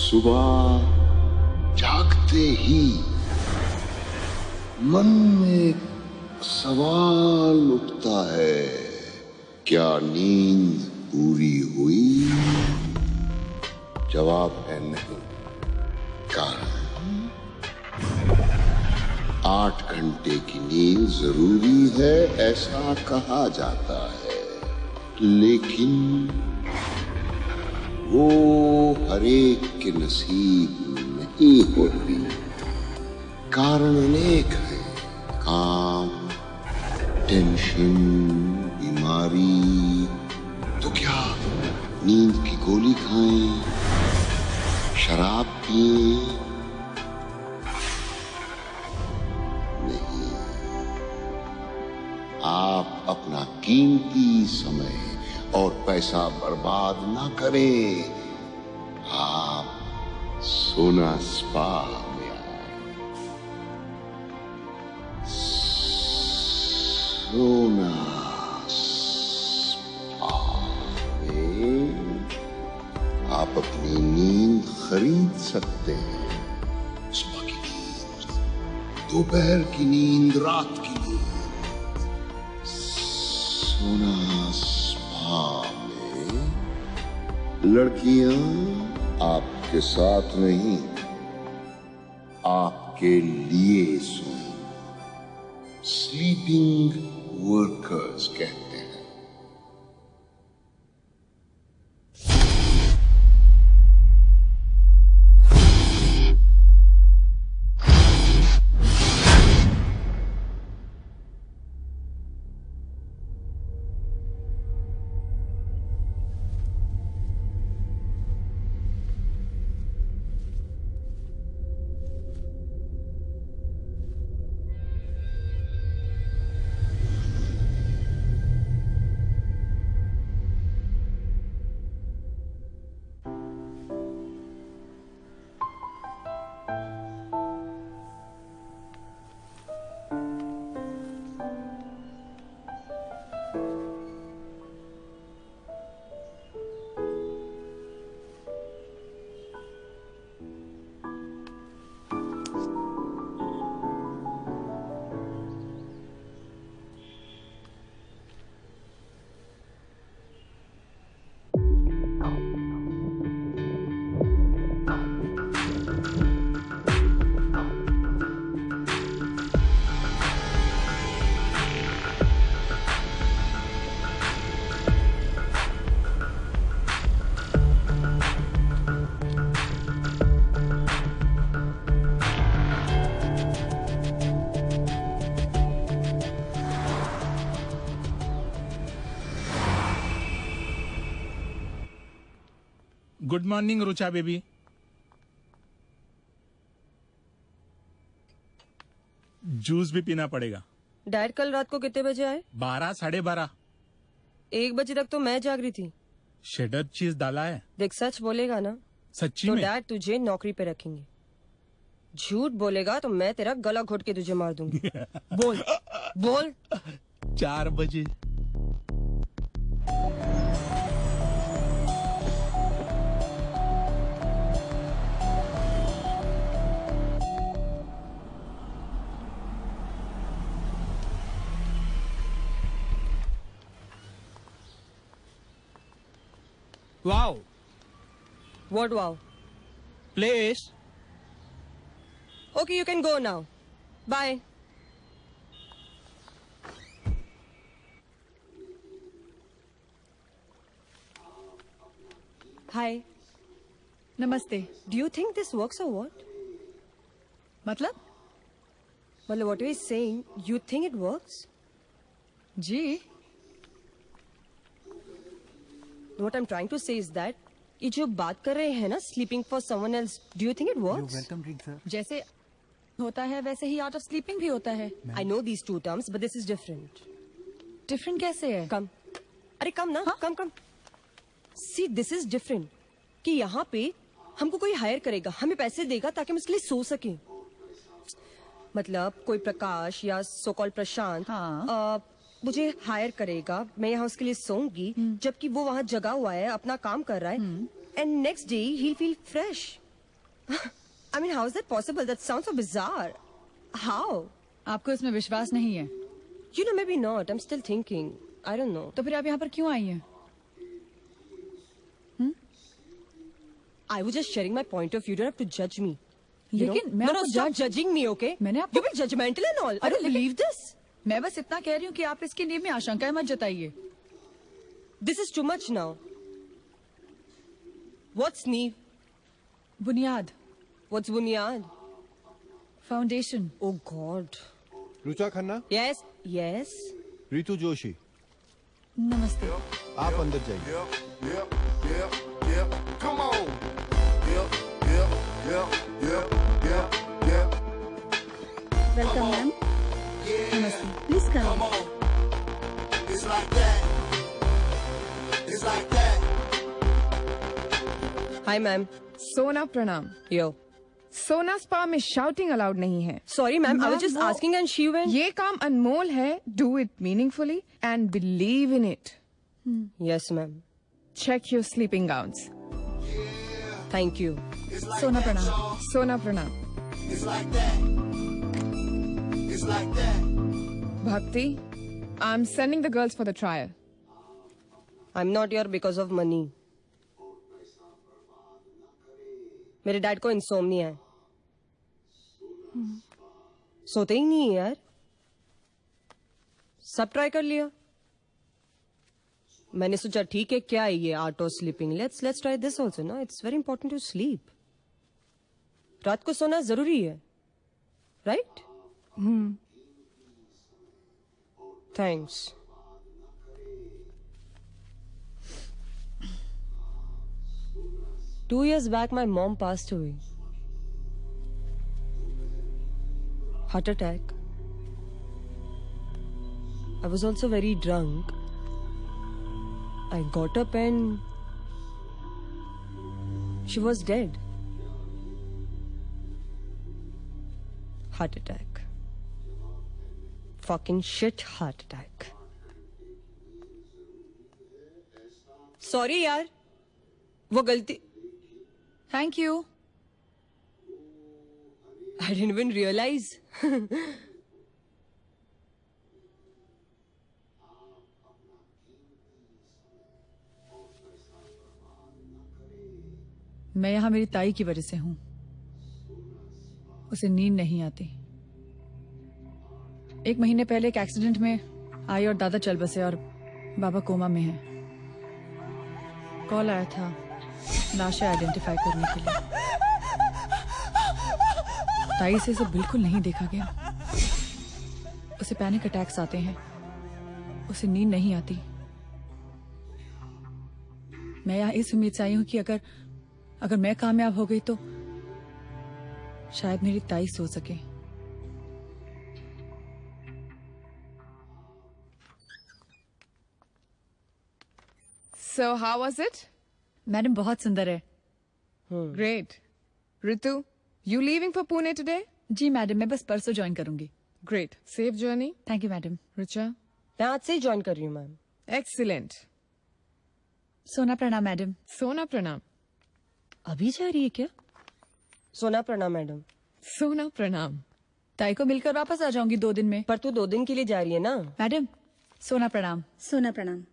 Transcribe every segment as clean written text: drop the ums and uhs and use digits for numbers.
सुबह जागते ही मन में सवाल उठता है, क्या नींद पूरी हुई? जवाब है नहीं। कारण 8 घंटे की नींद जरूरी है ऐसा कहा जाता है, लेकिन वो हरेक के नसीब नहीं होती। कारण अनेक हैं, काम, टेंशन, बीमारी। तो क्या नींद की गोली खाएं, शराब पिएं? नहीं। आप अपना कीमती समय और पैसा बर्बाद ना करें। आप सोना स्पा में आए। सोना स्पा में आप अपनी नींद खरीद सकते हैं। सुबह की नींद, दोपहर की नींद, रात की नींद। सोना स्पा में लड़कियां आपके साथ नहीं, आपके लिए सोएं। स्लीपिंग वर्कर्स कहते हैं। Good morning Rucha baby. Juice भी पीना पड़ेगा। डैड कल रात को कितने बजे आए? 12, 12:30। 1 बजे तक तो मैं जाग रही थी। शेडर चीज डाला है। देख, सच बोलेगा ना सच्ची तो में? डैड तुझे नौकरी पे रखेंगे। झूठ बोलेगा तो मैं तेरा गला घोट के तुझे मार दूंगी। बोल बोल। 4 बजे। Wow. What wow? Place. Okay, you can go now. Bye. Hi. नमस्ते। Do you think this works or what? मतलब? Well, what are you saying? You think it works? Ji. What I'm trying to say is that ये जो बात कर रहे हैं ना, sleeping for someone else, do you think it works? Welcome drink, sir. जैसे होता है वैसे ही आर्ट ऑफ स्लीपिंग भी होता है। I know these two terms, but this is different. Different कैसे है? Come. अरे come ना, come. See, this is different. कि यहाँ पे हमको कोई हायर करेगा, हमें पैसे देगा ताकि हम उसके लिए सो सके। मतलब कोई प्रकाश या सो कॉल्ड प्रशांत मुझे हायर करेगा, मैं यहाँ उसके लिए सोऊंगी, जबकि वो वहाँ जगा हुआ है, अपना काम कर रहा है, and next day he feel fresh. I mean, how is that possible? That sounds so bizarre. How? आपको इसमें विश्वास नहीं है You know, maybe not. I'm still thinking. I don't know. तो फिर आप यहाँ पर क्यों आई हैं? I was just sharing my point of view. You don't have to judge me. You लेकिन know? मैं No, आपको stop judging me, okay? मैंने आपको- You be judgmental and all. I अरे don't लेकिन- believe this. मैं बस इतना कह रही हूँ कि आप इसकी नींव में आशंकाएं मत जताइए. This is too much now. What's Neve? बुनियाद, What's Bunyad? Foundation. Oh God. Rucha Khanna, Yes. Yes. Ritu Joshi, नमस्ते. आप अंदर जाइए. Come on. Welcome, ma'am. नमस्ते. Please come. It's like that. It's like that. Hi, ma'am. सोना प्रणाम. Yo. सोना स्पा में शाउटिंग अलाउड नहीं है. Sorry, ma'am. I was Ma'am, just वो- asking and she went. ये काम अनमोल है. Do it meaningfully and believe in it. Yes, ma'am. Check your sleeping gowns. Thank you. Sona प्रणाम. सोना प्रणाम. Bhakti, I am sending the girls for the trial. I'm not here because of money. मेरे dad को insomnia है. सोते ही नहीं है यार. सब ट्राई कर लिया. मैंने सोचा ठीक है, क्या है ये art of sleeping. Let's try this also ना. It's very important to sleep. रात को सोना जरूरी है, right? Thanks. Two years back, my mom passed away. Heart attack. I was also very drunk. I got up and she was dead. Heart attack. Fucking shit heart attack. Sorry यार, वो गलती. Thank you. I didn't even realize. मैं यहाँ मेरी ताई की वजह से हूँ. उसे नींद नहीं आती. 1 महीने पहले एक एक्सीडेंट में आई और दादा चल बसे और बाबा कोमा में है. कॉल आया था लाशें आइडेंटिफाई करने के लिए. ताई से इसे बिल्कुल नहीं देखा गया. उसे पैनिक अटैक्स आते हैं. उसे नींद नहीं आती. मैं यहाँ इस उम्मीद से आई हूँ कि अगर मैं कामयाब हो गई तो शायद मेरी ताई सो सके. So how was it? Madam बहुत सुंदर है. Great. Ritu, you leaving for Pune today? जी मैडम, मैं बस परसों ज्वाइन करूंगी. Great. Safe journey. Thank you madam. Richa? मैं आज से ही ज्वाइन कर रही हूँ मैम. Excellent. सोना प्रणाम मैडम. सोना प्रणाम. अभी जा रही है क्या? सोना प्रणाम मैडम. सोना प्रणाम. ताई को मिलकर वापस आ जाऊंगी 2 दिन में. पर तू 2 दिन के लिए जा रही है ना? मैडम, सोना प्रणाम. सोना प्रणाम.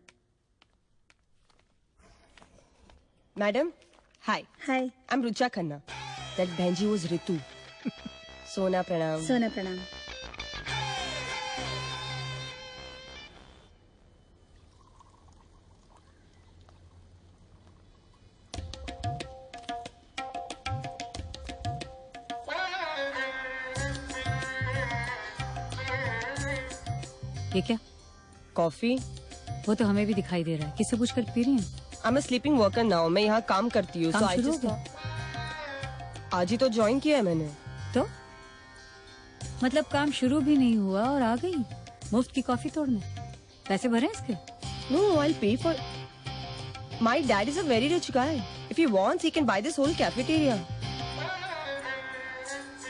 Madam, hi. Hi. I'm Rucha Khanna. That Benji was Ritu. सोना प्रणाम. सोना प्रणाम. ये क्या? कॉफी. वो तो हमें भी दिखाई दे रहा है. किससे पूछकर पी रही हैं? I'm a sleeping worker now. मैं यहाँ काम करती हूँ. काम So I शुरू just हो गया? आज ही तो ज्वाइन किया है मैंने. तो मतलब काम शुरू भी नहीं हुआ और आ गई मुफ्त की कॉफी तोड़ने. पैसे भरे हैं इसके? No, I'll pay for. My dad is a very rich guy. If he wants, he can buy this whole cafeteria.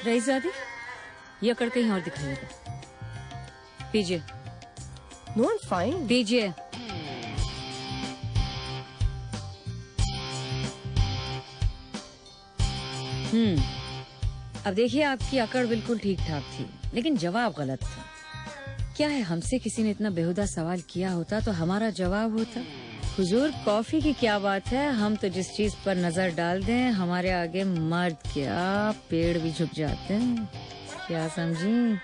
रईसजादी, ये अकड़ कहीं और दिखाइएगा. पीजिए. No, I'm fine. पीजिए. अब देखिए, आपकी अकड़ बिल्कुल ठीक ठाक थी, लेकिन जवाब गलत था। क्या है, हमसे किसी ने इतना बेहुदा सवाल किया होता तो हमारा जवाब होता, हुजूर कॉफी की क्या बात है, हम तो जिस चीज पर नजर डाल दें हमारे आगे मर्द क्या पेड़ भी झुक जाते हैं, क्या समझी?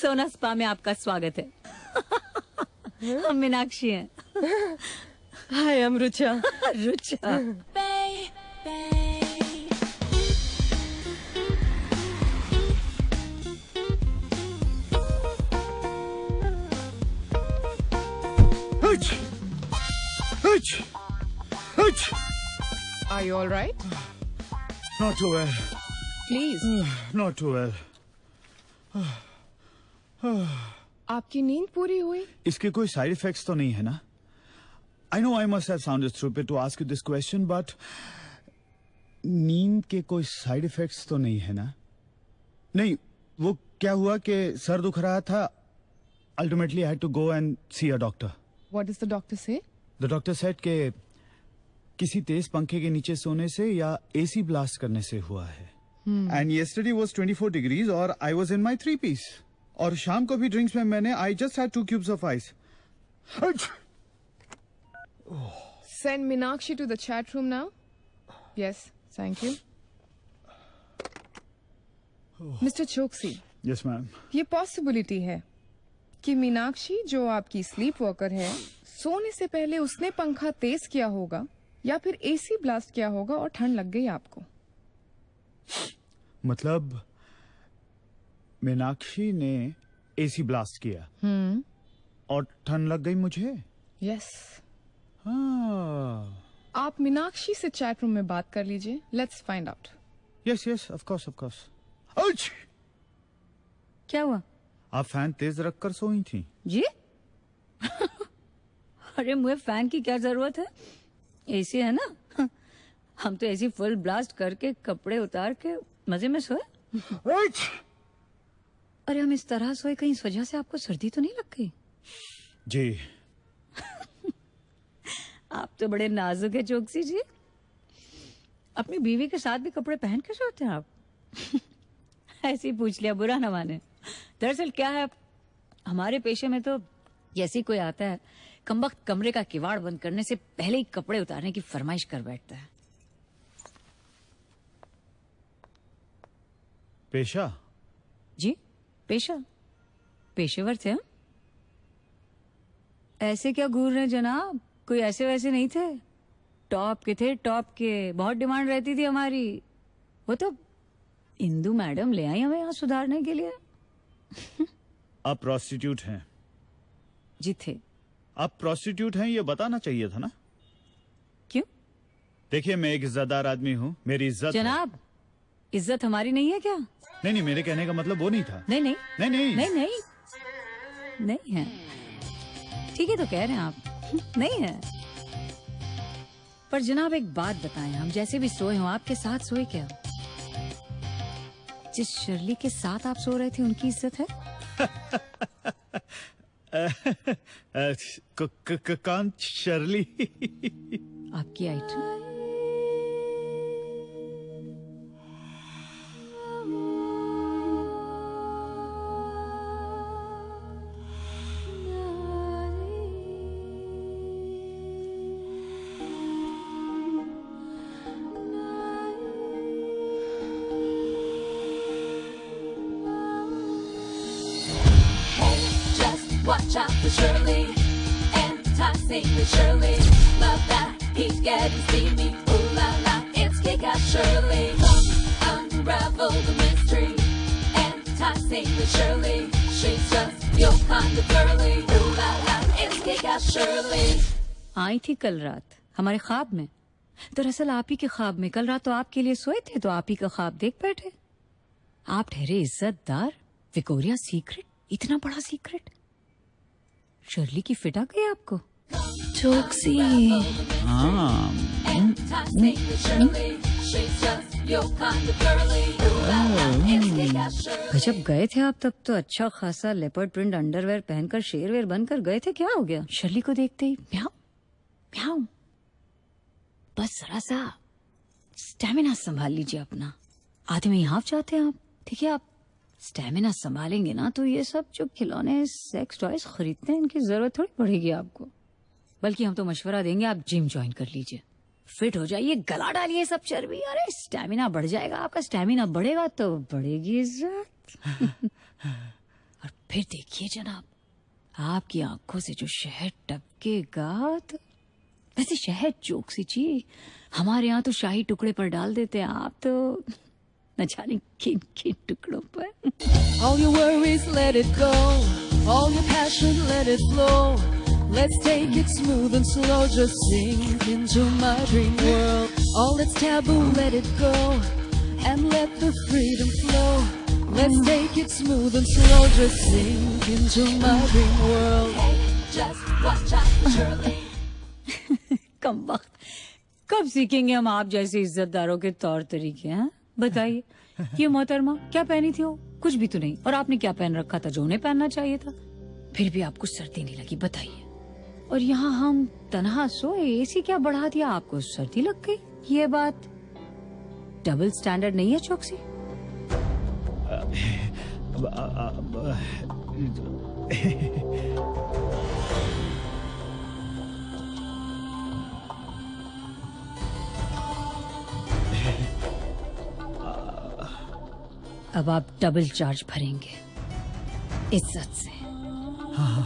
सोना स्पा में आपका स्वागत है। हम मीनाक्षी हैं। हाय, हम Rucha. Rucha. Are you all right? Not too well. Please. Not too well. आपकी नींद पूरी हुई? इसके कोई साइड इफेक्ट्स तो नहीं है ना? I know I must have sounded stupid to ask you this question, but नींद के कोई साइड इफेक्ट्स तो नहीं है ना? नहीं, वो क्या हुआ कि सर दुख रहा था. Ultimately, I had to go and see a doctor. What does the doctor say? The doctor said कि किसी तेज पंखे के नीचे सोने से या AC ब्लास्ट करने से हुआ है. And yesterday was 24 degrees और I was in my 3-piece. और शाम को भी ड्रिंक्स में मैंने I just had 2 cubes of ice. Send Meenakshi to the chat room now. Yes, thank you. Mr. Choksi, Yes, ma'am. ये पॉसिबिलिटी है कि मीनाक्षी जो आपकी स्लीप वर्कर है, सोने से पहले उसने पंखा तेज किया होगा या फिर एसी ब्लास्ट किया होगा और ठंड लग गई आपको. मतलब मीनाक्षी ने AC ब्लास्ट किया और ठंड लग गई मुझे. यस. हाँ. आप मीनाक्षी से चैट रूम में बात कर लीजिए. Let's find out. Yes, yes, of course, of course. ouch! क्या हुआ? आप फैन तेज रखकर सोई थी. जी? अरे मुझे फैन की क्या जरूरत है, एसी है ना. हम तो एसी फुल ब्लास्ट करके कपड़े उतार के मजे में सोए. अरे हम इस तरह सोए, कहीं इस वजह से आपको सर्दी तो नहीं लग गई? जी. आप तो बड़े नाजुक है चोकसी जी. अपनी बीवी के साथ भी कपड़े पहन के सोते हैं आप? ऐसे ही पूछ लिया, बुरा ना माने. दरअसल क्या है, हमारे पेशे में तो जैसे कोई आता है कमबख्त कमरे का किवाड़ बंद करने से पहले ही कपड़े उतारने की फरमाइश कर बैठता है. पेशा? जी, पेशा. पेशेवर थे हम. ऐसे क्या घूर रहे जनाब, कोई ऐसे वैसे नहीं थे. टॉप के थे, टॉप के. बहुत डिमांड रहती थी हमारी. वो तो इंदू मैडम ले आई हमें यहाँ सुधारने के लिए. आप प्रोस्टिट्यूट हैं? जी थे. आप प्रोस्टिट्यूट हैं ये बताना चाहिए था ना. क्यों? देखिए, मैं एक इज्जतदार आदमी हूँ, मेरी इज्जत जनाब, इज्जत हमारी नहीं है क्या? नहीं नहीं, मेरे कहने का मतलब वो नहीं था. नहीं नहीं नहीं नहीं नहीं नहीं नहीं है. ठीक है तो कह रहे हैं आप. नहीं है. पर जनाब एक बात बताएं, हम जैसे भी सोए हो आपके साथ सोए क्या? जिस शर्ली के साथ आप सो रहे थे उनकी इज्जत है? कौन शर्ली? आपकी item. Watch out for Shirley, enticing with Shirley. Love that he's getting steamy. Ooh la la, it's Kick-Ass Shirley. Come unravel the mystery, enticing with Shirley. She's just your kind of girly. Ooh la la, it's Kick-Ass Shirley. आई थी कल रात हमारे ख्वाब में. दरअसल आप ही के ख्वाब में. कल रात तो आपके लिए सोए थे तो आप ही का ख्वाब देख बैठे. आप ठहरे इज्जतदार. विक्टोरिया सीक्रेट, इतना बड़ा सीक्रेट. शर्ली की फिट आ गई आपको? चोकसी. हाँ. जब गए थे आप तब तो अच्छा खासा लेपर्ड प्रिंट अंडरवेयर पहनकर शेरवेयर बनकर गए थे. क्या हो गया? शर्ली को देखते ही म्याऊं म्याऊं. बस जरा सा स्टेमिना संभाल लीजिए अपना। आधे में ही हाफ चाहते हैं आप। ठीक है, आप स्टेमिना संभालेंगे ना तो ये सब जो खिलौने सेक्स टॉयज खरीदते हैं इनकी जरूरत थोड़ी पड़ेगी आपको। बल्कि हम तो मशवरा देंगे आप जिम ज्वाइन कर लीजिए, फिट हो जाइए, गला डालिए सब चर्बी। अरे स्टेमिना बढ़ जाएगा आपका, स्टेमिना बढ़ेगा तो बढ़ेगी इज्जत। और फिर देखिए जनाब, आपकी आंखों से जो शहद टपकेगा तो वैसे शहद चोकसी जी हमारे यहाँ तो शाही टुकड़े पर डाल देते हैं, आप तो न जाने किन किन टुकड़ों पर। All your worries, let it go. All your passion, let it flow. Let's take it smooth and slow. Just sink into my dream world. All that's taboo, let it go. And let the freedom flow. Let's take it smooth and slow. Just sink into my dream world. Hey, just watch out for Shirley. कम वक्त कब सीखेंगे हम आप जैसे इज्जतदारों के तौर तरीके हैं? बताइए, ये मोहतरमा क्या पहनी थी वो? कुछ भी तो नहीं। और आपने क्या पहन रखा था जो उन्हें पहनना चाहिए था? फिर भी आपको सर्दी नहीं लगी, बताइए। और यहाँ हम तनहा सोए, एसी क्या बढ़ा दिया, आपको सर्दी लग गई? ये बात डबल स्टैंडर्ड नहीं है चौकसी? अब आप डबल चार्ज भरेंगे इज्जत से। हाँ,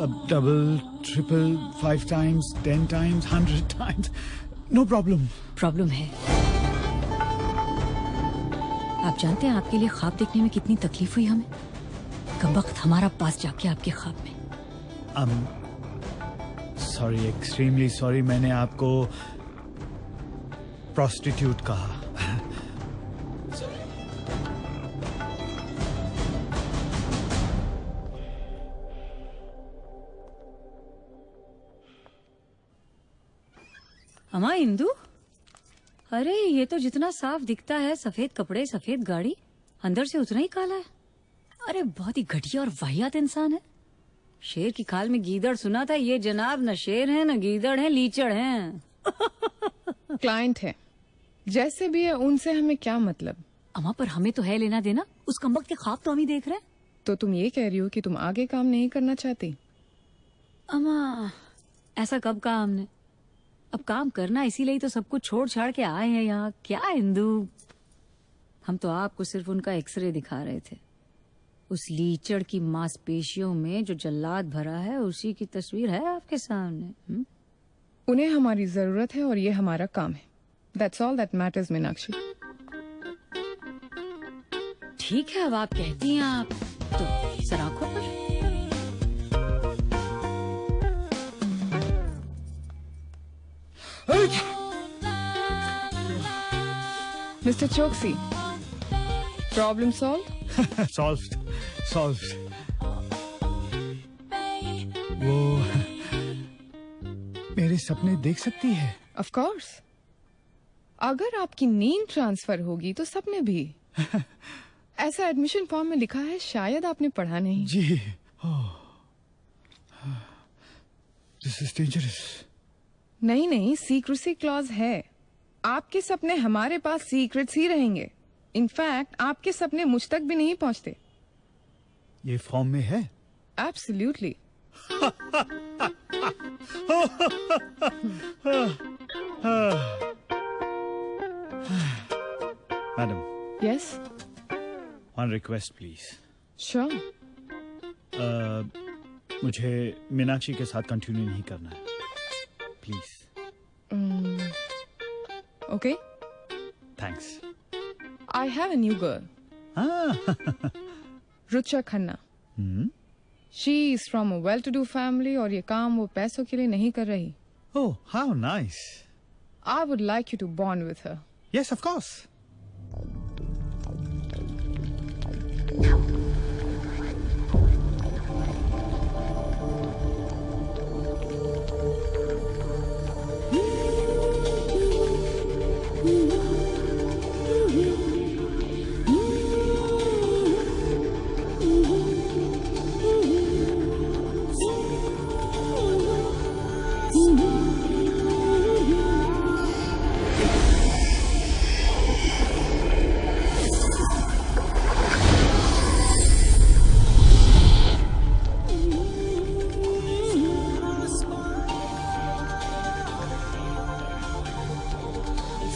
अब double, triple, 5 times, 10 times, 100 times, no problem. Problem है। आप जानते हैं आपके लिए ख्वाब देखने में कितनी तकलीफ हुई हमें? कब वक्त हमारा पास जाके आपके ख्वाब में। सॉरी, एक्सट्रीमली सॉरी, मैंने आपको प्रोस्टिट्यूट कहा। अमा इंदु, अरे ये तो जितना साफ दिखता है, सफेद कपड़े सफेद गाड़ी, अंदर से उतना ही काला है। अरे बहुत ही घटिया और वाहियात इंसान है। शेर की खाल में गीदड़ सुना था, ये जनाब न शेर है न गीदड़ है, लीचड़ हैं। क्लाइंट है, जैसे भी है उनसे हमें क्या मतलब? अमा पर हमें तो है लेना देना, उस कमबख्त के ख्वाब तो हम ही देख रहे हैं। तो तुम ये कह रही हो कि तुम आगे काम नहीं करना चाहती? अमा ऐसा कब कहा हमने? अब काम करना इसीलिए तो सब कुछ छोड़ छाड़ के आए हैं यहाँ। क्या इंदु, हम तो आपको सिर्फ उनका एक्सरे दिखा रहे थे। उस लीचड़ की मांसपेशियों में जो जल्लाद भरा है उसी की तस्वीर है आपके सामने। उन्हें हमारी जरूरत है और ये हमारा काम है। That's all that matters, Meenakshi. ठीक है, अब आप कहती हैं, आप तो सर आंखों पर। Mister Choksi, problem solve? Solved. वो मेरे सपने देख सकती है? Of course. अगर आपकी नींद ट्रांसफर होगी तो सपने भी। ऐसा एडमिशन फॉर्म में लिखा है, शायद आपने पढ़ा नहीं। जी। This is dangerous. नहीं, सीक्रेसी क्लॉज है। आपके सपने हमारे पास सीक्रेट्स ही रहेंगे। इनफैक्ट आपके सपने मुझ तक भी नहीं पहुंचते। ये फॉर्म में है? Absolutely. Madam. Yes. One request please. Sure. मुझे मीनाक्षी के साथ कंटिन्यू नहीं करना है, please. Okay. Thanks. I have a new girl. Rucha Khanna. She is from a well-to-do family और ये काम वो पैसों के लिए नहीं कर रही। Oh, how nice. I would like you to bond with her. Yes, of course.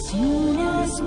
soon as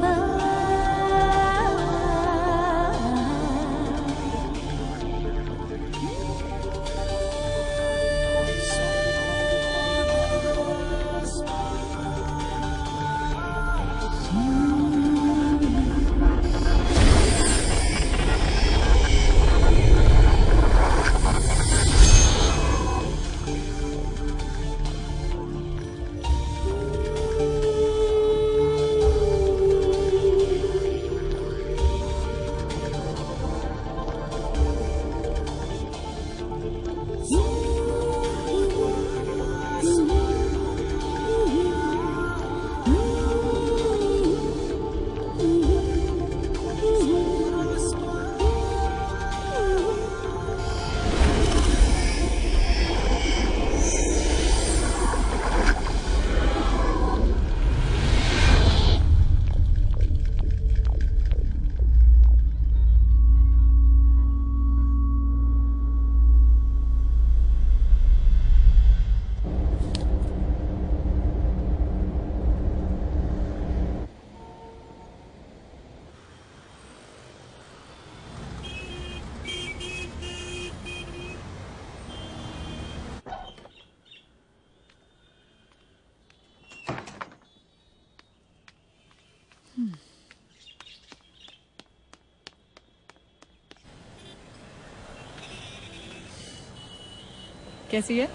कैसी है?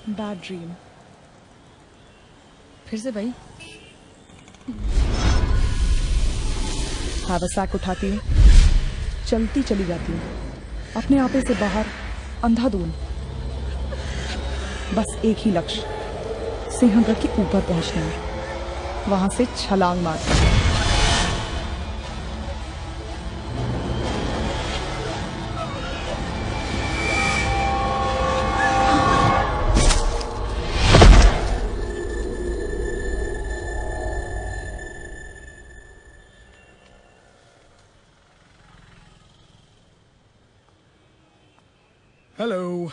Bad dream. फिर से भाई? हावसाक उठाती हूँ, चलती चली जाती हूँ, अपने आपे से बाहर अंधाधुंध। बस एक ही लक्ष्य, सिंहगढ़ के ऊपर पहुंचना है, वहां से छलांग मारना है। हेलो।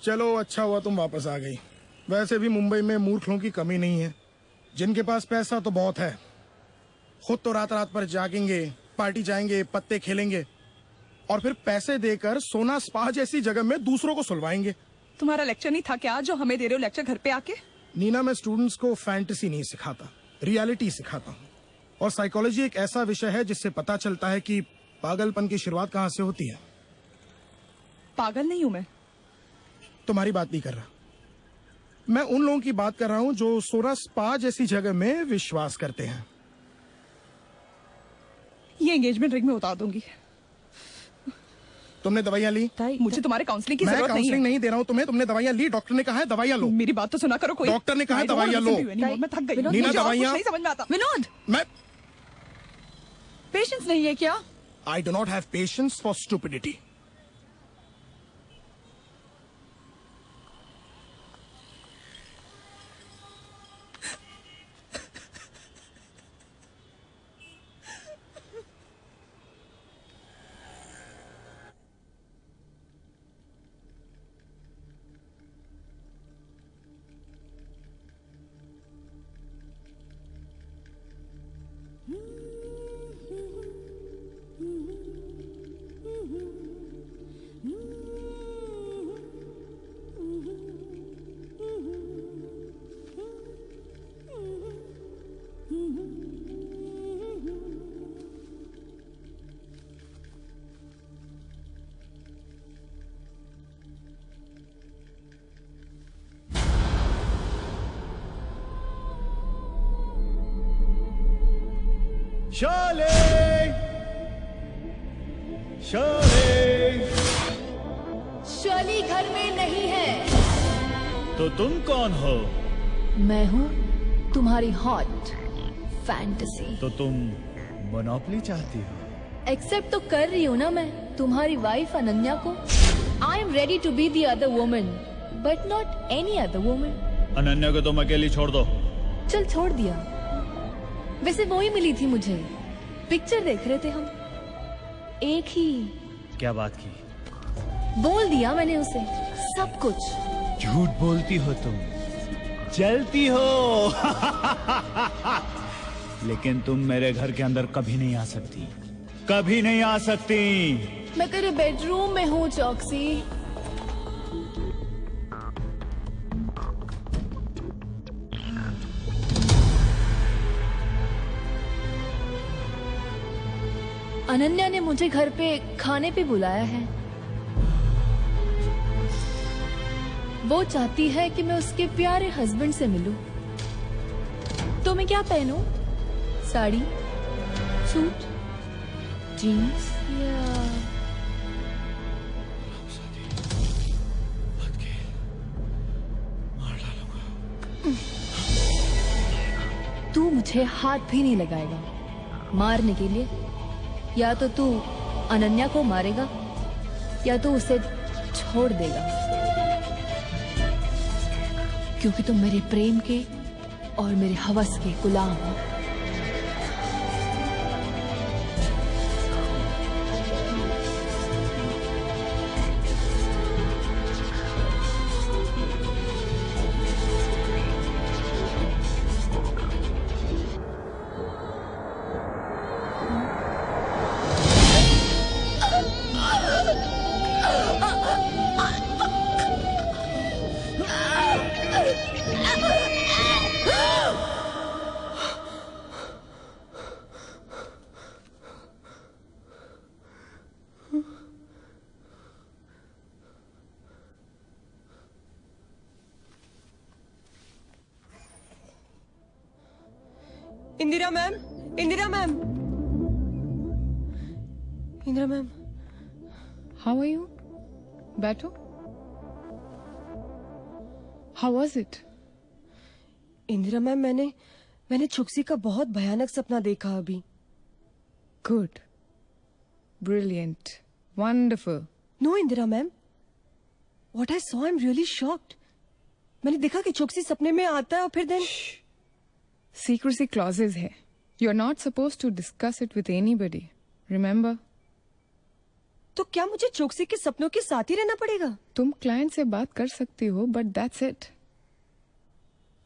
चलो अच्छा हुआ तुम वापस आ गई। वैसे भी मुंबई में मूर्खों की कमी नहीं है, जिनके पास पैसा तो बहुत है। खुद तो रात रात पर जागेंगे, पार्टी जाएंगे, पत्ते खेलेंगे और फिर पैसे देकर सोना स्पा जैसी जगह में दूसरों को सुलवाएंगे। तुम्हारा लेक्चर नहीं था क्या जो हमें दे रहे हो लेक्चर घर पे आके? नीना, मैं स्टूडेंट्स को फैंटेसी नहीं सिखाता, रियलिटी सिखाता हूँ। और साइकोलॉजी एक ऐसा विषय है जिससे पता चलता है कि पागलपन की शुरुआत कहाँ से होती है। पागल नहीं हूं मैं। तुम्हारी बात नहीं कर रहा, मैं उन लोगों की बात कर रहा हूं जो सोना स्पा जैसी जगह में विश्वास करते हैं। ये एंगेजमेंट रिंग में उतार दूंगी। तुमने दवाइयां ली? मुझे तुम्हारे काउंसलिंग की मैं जरूरत नहीं है। काउंसलिंग नहीं दे रहा हूं तुम्हें। तुमने दवाइयां ली? डॉक्टर ने कहा है दवाइयां लो। मेरी बात तो सुना करो कोई। डॉक्टर ने कहा है दवाइयां लो। मैं थक गई। नीना, दवाइयां। नहीं समझ में आता। विनोद, मैं पेशेंस नहीं है क्या? I do not have patience for stupidity. शर्लिंग, शर्लिंग, शर्ली घर में नहीं है। तो तुम कौन हो? मैं हूँ तुम्हारी हॉट फैंटेसी। तो तुम मोनोपोली चाहती हो? एक्सेप्ट तो कर रही हूँ ना मैं तुम्हारी वाइफ अनन्या को। I am ready to be the other woman but not any other woman. Ananya को तुम अकेली छोड़ दो। चल छोड़ दिया। वैसे वो ही मिली थी मुझे, पिक्चर देख रहे थे हम, एक ही। क्या बात की? बोल दिया मैंने उसे सब कुछ। झूठ बोलती हो तुम, जलती हो। लेकिन तुम मेरे घर के अंदर कभी नहीं आ सकती, कभी नहीं आ सकती। मैं तेरे बेडरूम में हूँ चौकसी। अनन्या ने मुझे घर पे खाने पे बुलाया है। वो चाहती है कि मैं उसके प्यारे हस्बैंड से मिलूं। तो मैं क्या पहनूं? साड़ी, सूट, जीन्स या तू मुझे हाथ भी नहीं लगाएगा मारने के लिए। या तो तू अनन्या को मारेगा या तो उसे छोड़ देगा, क्योंकि तुम मेरे प्रेम के और मेरे हवस के गुलाम हो। Indira ma'am, Indira ma'am, Indira ma'am. How are you? बैठो। How was it? Indira ma'am, मैंने चुक्सी का बहुत भयानक सपना देखा अभी। Good, brilliant, wonderful. No Indira ma'am, what I saw, I am really shocked. मैंने देखा कि चुक्सी सपने में आता है और फिर देन Secrecy clauses है। You're not supposed to discuss it with anybody. Remember? तो क्या मुझे चोक्सी के सपनों के साथ ही रहना पड़ेगा? तुम क्लाइंट से बात कर सकती हो, but that's it.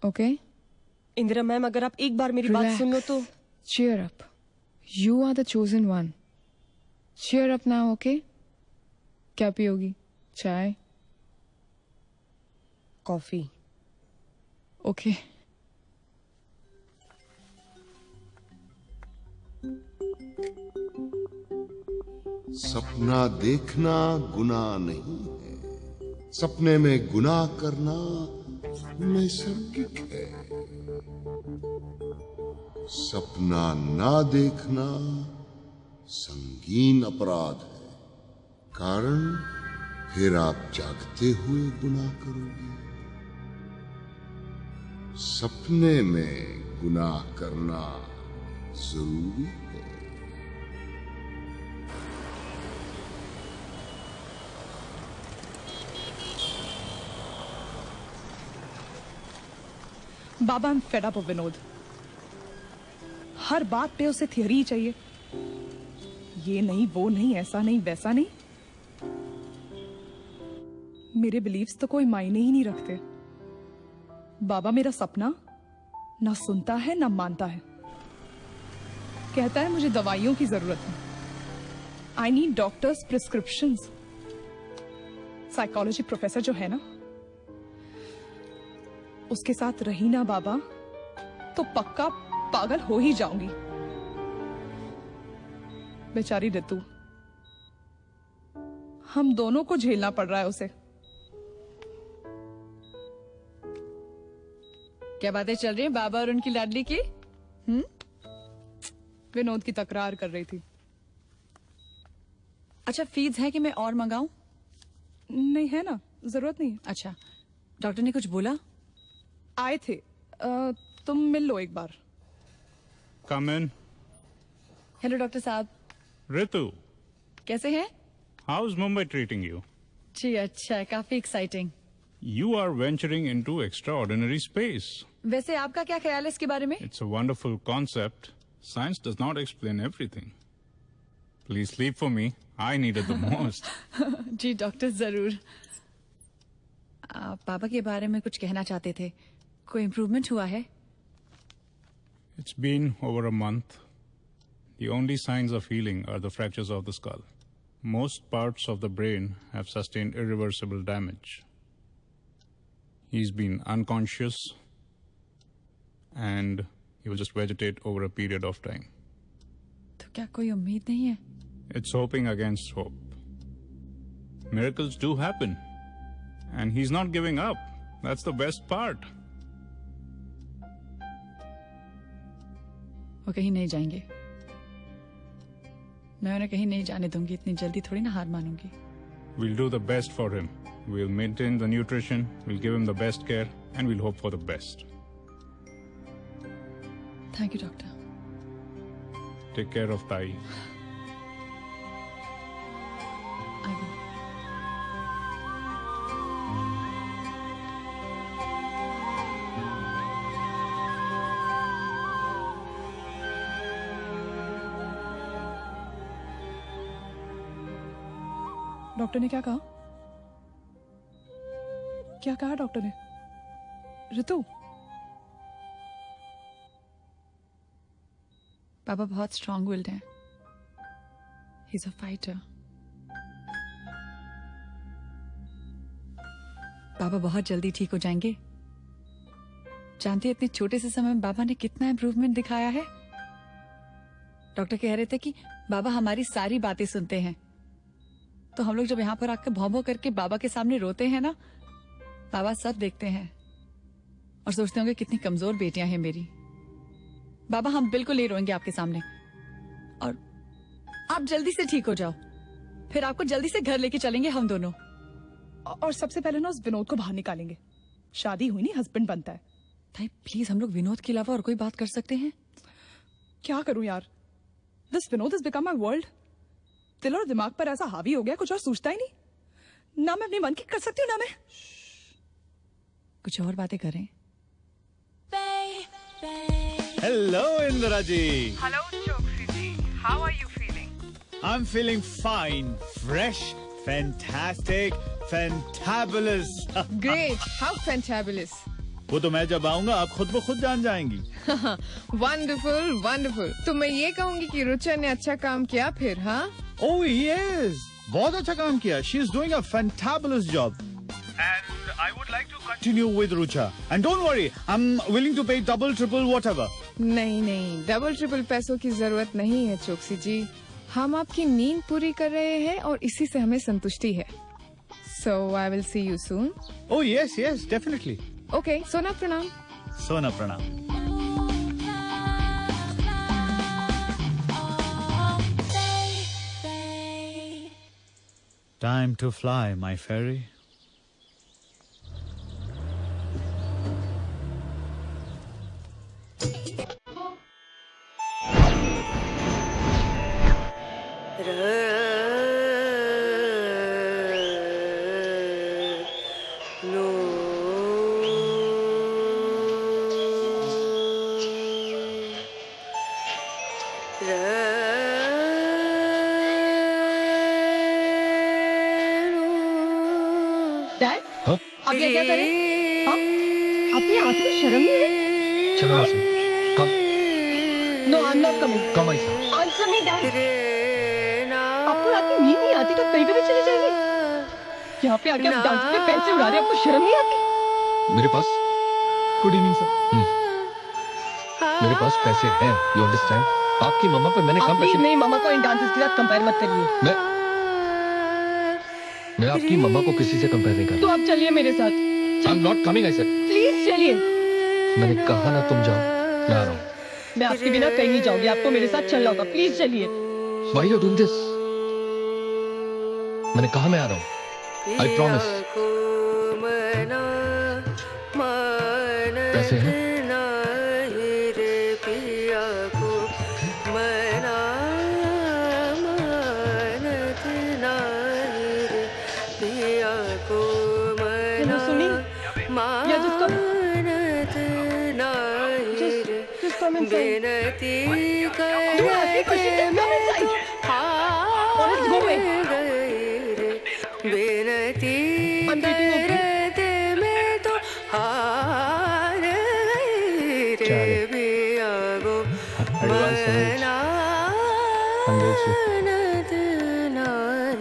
Okay? Indira ma'am, अगर आप एक बार मेरी बात सुन लो तो। Cheer up. You are the chosen one. Cheer up now, okay? क्या पियोगी? चाय? कॉफी। Okay. सपना देखना गुनाह नहीं है, सपने में गुनाह करना नैसर्गिक है। सपना ना देखना संगीन अपराध है, कारण फिर आप जागते हुए गुनाह करोगे। सपने में गुनाह करना जरूरी है। बाबा, I'm fed up of Vinod. हर बात पे उसे थियरी ही चाहिए। ये नहीं, वो नहीं, ऐसा नहीं, वैसा नहीं। मेरे बिलीव्स तो कोई मायने ही नहीं रखते। बाबा मेरा सपना ना सुनता है ना मानता है। कहता है मुझे दवाइयों की जरूरत है। I need doctors prescriptions. Psychology professor जो है ना, उसके साथ रही ना बाबा तो पक्का पागल हो ही जाऊंगी। बेचारी रितु, हम दोनों को झेलना पड़ रहा है उसे। क्या बातें चल रही हैं बाबा और उनकी लाडली की? विनोद की तकरार कर रही थी। अच्छा, फीस है कि मैं और मंगाऊं? नहीं है ना, जरूरत नहीं। अच्छा, डॉक्टर ने कुछ बोला? आए थे। तुम मिल लो एक बार। Come in. हेलो डॉक्टर साहब। Ritu, कैसे हैं? how's Mumbai treating you? जी अच्छा है, काफी exciting. You are venturing into extraordinary space. वैसे आपका क्या ख्याल है इसके बारे में? It's a wonderful concept. Science does not explain everything. Please sleep for me. I need it the most. जी डॉक्टर, जरूर। पापा के बारे में कुछ कहना चाहते थे। कोई इम्प्रूवमेंट हुआ है? It's been over a month. The only signs of healing are the fractures of the skull. Most parts of the brain have sustained irreversible damage. He's been unconscious and he will just vegetate over a period of time. तो क्या कोई उम्मीद नहीं है? It's hoping against hope. Miracles do happen. And he's not giving up. That's the best part. वो कहीं नहीं जाएंगे। मैं उन्हें कहीं नहीं जाने दूंगी। इतनी जल्दी थोड़ी ना हार मानूंगी। We'll do the best for him. We'll maintain the nutrition, we'll give him the best care, and we'll hope for the best. Thank you, doctor. Take care of Tai. I will. Doctor ने क्या कहा? क्या कहा doctor ने? ऋतु, पापा बहुत strong wild हैं। He is a fighter. पापा बहुत जल्दी ठीक हो जाएंगे। जानती है इतने छोटे से समय में बाबा ने कितना इम्प्रूवमेंट दिखाया है। डॉक्टर कह रहे थे कि बाबा हमारी सारी बातें सुनते हैं। तो हम लोग जब यहाँ पर आकर भौं भौं करके बाबा के सामने रोते हैं ना, बाबा सब देखते हैं और सोचते होंगे कितनी कमजोर बेटियां हैं मेरी। बाबा हम बिल्कुल नहीं रोएंगे आपके सामने, और आप जल्दी से ठीक हो जाओ, फिर आपको जल्दी से घर लेके चलेंगे हम दोनों। और सबसे पहले ना उस विनोद को बाहर निकालेंगे। शादी हुई नहीं, हस्बैंड बनता है। भाई प्लीज, हम लोग विनोद के अलावा और कोई बात कर सकते हैं? क्या करूं यार, this Vinod is become my world. दिल और दिमाग पर ऐसा हावी हो गया, कुछ और सोचता ही नहीं। ना मैं अपने मन की कर सकती हूँ, ना मैं कुछ और बातें करें। Hello, Indra ji. Hello, Choksi ji. How are you feeling? I'm feeling fine, fresh, fantastic, fantabulous. Great, how fantabulous. वो तो मैं जब आऊंगा आप खुद ब खुद जान जाएंगी। Wonderful wonderful. तो मैं ये कहूंगी कि रुचा ने अच्छा काम किया फिर, हाँ? Oh yes, बहुत अच्छा काम किया। She is doing a fantabulous job. And I would like to continue with Rucha. And don't worry, I'm willing to pay double, triple, whatever. नहीं नहीं, डबल ट्रिपल पैसों की जरूरत नहीं है चोक्सी जी। हम आपकी नींद पूरी कर रहे हैं और इसी से हमें संतुष्टि है। So I will see you soon. Oh yes, yes, definitely. Okay, सोना प्रणाम। सोना प्रणाम। Time to fly, my fairy. अब ये क्या करें? आपकी आंख में शर्म नहीं है? चलो ऐसे, कम। No, I'm not coming. कम ऐसे। Answer me, Dad. आपको रात में नींद नहीं आती तो कहीं भी चले जाएंगे? यहाँ पे आके आप डांस पे पैसे उड़ा रहे हैं, आपको शर्म नहीं आती? मेरे पास गुड इवनिंग सर। मेरे पास पैसे हैं, you understand? आपकी मम्मा पे मैंने कम पैसे। नहीं, मामा को इन डांसर्स के साथ कंपेयर मत करिए। मैं आपकी मम्मा को किसी से कंपेयर नहीं कर तो आप चलिए मेरे साथ। I'm not coming, I said. Please चलिए। मैंने कहा ना तुम जाओ, मैं आ रहा हूँ। मैं आपके बिना कहीं नहीं जाऊंगी, आपको मेरे साथ चलना होगा। प्लीज चलिए। Why you doing this? मैंने कहा मैं आ रहा हूँ। I promise. पैसे हैं?